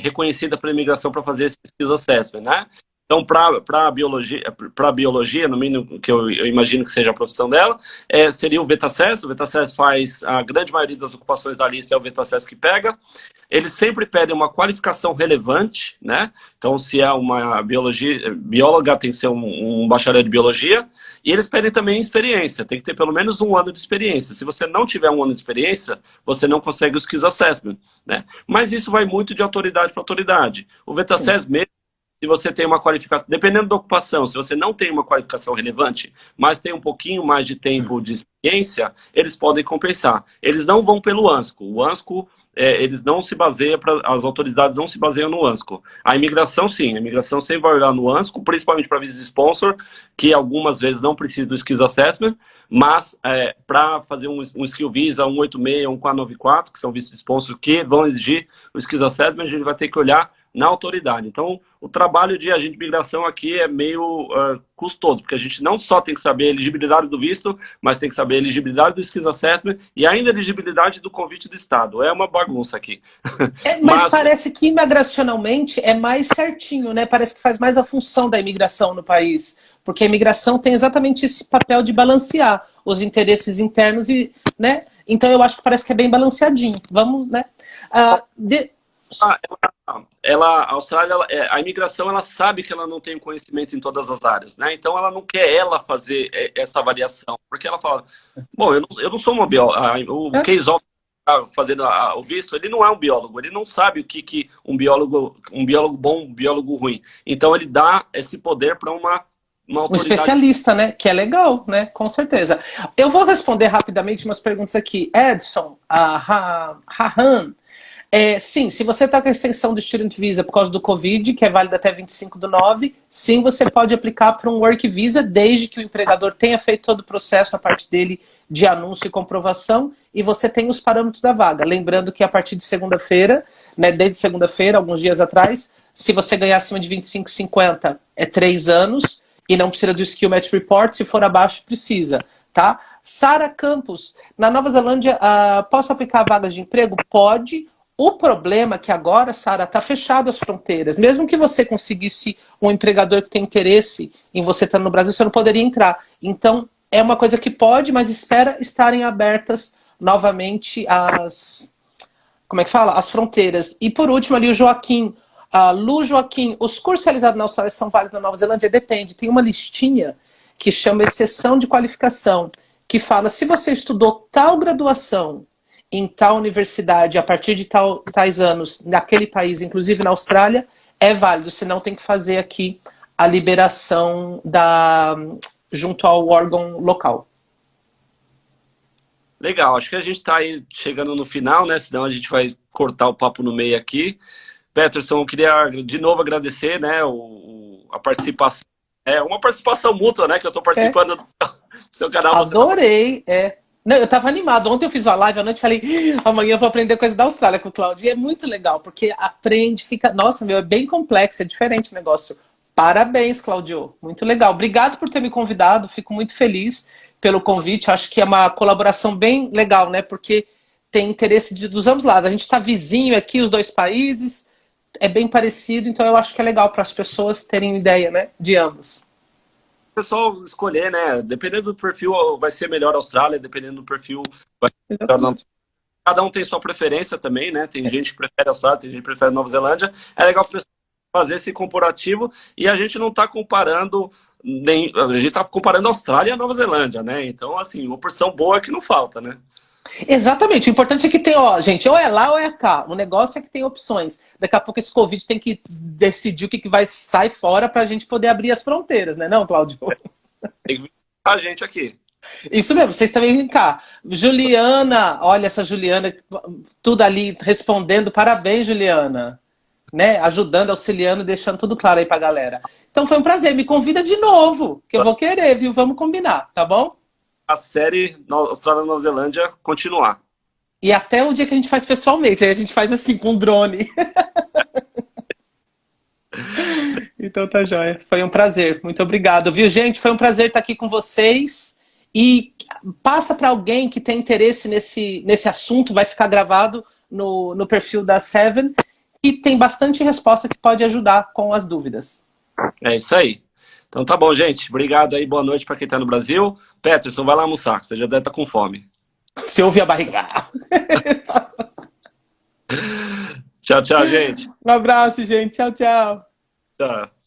reconhecida pela imigração para fazer esse Skills Assessment, né? Então, para biologia, no mínimo que eu imagino que seja a profissão dela, seria o VET-Assess. O VET-Assess faz a grande maioria das ocupações da lista, é o VET-Assess que pega. Eles sempre pedem uma qualificação relevante, né? Então, se é uma bióloga, tem que ser um bacharel de biologia. E eles pedem também experiência, tem que ter pelo menos 1 ano de experiência. Se você não tiver 1 ano de experiência, você não consegue o Skills Assessment, né? Mas isso vai muito de autoridade para autoridade. O VET-Assess mesmo, se você tem uma qualificação, dependendo da ocupação, se você não tem uma qualificação relevante, mas tem um pouquinho mais de tempo de experiência, eles podem compensar. Eles não vão pelo ANSCO. O ANSCO, eles não se baseiam, as autoridades não se baseiam no ANSCO. A imigração, sim. A imigração sempre vai olhar no ANSCO, principalmente para visto de sponsor, que algumas vezes não precisa do Skills Assessment, mas para fazer um Skill Visa, 186, 1494, que são vistos de sponsor, que vão exigir o Skills Assessment, a gente vai ter que olhar na autoridade. Então, o trabalho de agente de imigração aqui é meio custoso, porque a gente não só tem que saber a elegibilidade do visto, mas tem que saber a elegibilidade do Skills Assessment e ainda a elegibilidade do convite do Estado. É uma bagunça aqui. Mas parece que imigracionalmente é mais certinho, né? Parece que faz mais a função da imigração no país. Porque a imigração tem exatamente esse papel de balancear os interesses internos e, né? Então eu acho que parece que é bem balanceadinho. Vamos, né? A Austrália, a imigração, ela sabe que ela não tem conhecimento em todas as áreas, né? Então ela não quer ela fazer essa avaliação, porque ela fala, bom, eu não sou uma bióloga, o case officer fazendo o visto, ele não é um biólogo, ele não sabe o que um biólogo bom, um biólogo ruim. Então ele dá esse poder para uma autoridade. Um especialista, né? Que é legal, né? Com certeza. Eu vou responder rapidamente umas perguntas aqui. Edson, Rahan, sim, se você está com a extensão do Student Visa por causa do Covid, que é válida até 25/9, sim, você pode aplicar para um Work Visa, desde que o empregador tenha feito todo o processo, a parte dele de anúncio e comprovação, e você tem os parâmetros da vaga. Lembrando que a partir de segunda-feira, né, desde segunda-feira, alguns dias atrás, se você ganhar acima de 25,50, é 3 anos, e não precisa do Skill Match Report, se for abaixo, precisa, tá? Sara Campos, na Nova Zelândia, posso aplicar vagas de emprego? Pode. O problema é que agora, Sara, está fechado as fronteiras. Mesmo que você conseguisse um empregador que tem interesse em você estar no Brasil, você não poderia entrar. Então, é uma coisa que pode, mas espera estarem abertas novamente as fronteiras. E por último, ali o Joaquim. Lu Joaquim, os cursos realizados na Austrália são válidos na Nova Zelândia? Depende. Tem uma listinha que chama exceção de qualificação, que fala se você estudou tal graduação em tal universidade, a partir de tais anos, naquele país, inclusive na Austrália, é válido, senão tem que fazer aqui a liberação junto ao órgão local. Legal, acho que a gente está aí chegando no final, né? Senão a gente vai cortar o papo no meio aqui. Peterson, eu queria de novo agradecer, né, a participação. É uma participação mútua, né? Que eu estou participando do seu canal. Adorei, Não, eu tava animado. Ontem eu fiz uma live à noite e falei, amanhã eu vou aprender coisa da Austrália com o Claudio. E é muito legal, porque aprende, fica... Nossa, é bem complexo, é diferente o negócio. Parabéns, Claudio. Muito legal. Obrigado por ter me convidado. Fico muito feliz pelo convite. Acho que é uma colaboração bem legal, né? Porque tem interesse dos ambos lados. A gente tá vizinho aqui, os dois países. É bem parecido, então eu acho que é legal para as pessoas terem ideia, né? De ambos. O pessoal escolher, né? Dependendo do perfil, vai ser melhor a Austrália, dependendo do perfil, vai ser melhor não. Cada um tem sua preferência também, né? Tem gente que prefere a Austrália, tem gente que prefere a Nova Zelândia. É legal fazer esse comparativo e a gente não está comparando a gente está comparando a Austrália e a Nova Zelândia, né? Então, assim, uma porção boa é que não falta, né? Exatamente, o importante é que tem, gente, ou é lá ou é cá. O negócio é que tem opções. Daqui a pouco esse Covid tem que decidir o que vai sair fora para a gente poder abrir as fronteiras, né, não, Cláudio? Tem que vir a gente aqui. Isso mesmo, vocês também vêm cá. Juliana, olha essa Juliana, tudo ali respondendo. Parabéns, Juliana. Né? Ajudando, auxiliando, deixando tudo claro aí pra galera. Então foi um prazer, me convida de novo, que eu vou querer, viu? Vamos combinar, tá bom? A série Austrália e Nova Zelândia continuar. E até o dia que a gente faz pessoalmente, aí a gente faz assim, com drone. Então tá joia. Foi um prazer, muito obrigado, viu, gente? Foi um prazer estar aqui com vocês. E passa para alguém que tem interesse nesse assunto, vai ficar gravado no perfil da Seven. E tem bastante resposta que pode ajudar com as dúvidas. É isso aí. Então tá bom, gente. Obrigado aí, boa noite para quem tá no Brasil. Peterson, vai lá almoçar, você já deve estar com fome. Se ouvir a barriga. Tchau, tchau, gente. Um abraço, gente. Tchau, tchau. Tchau.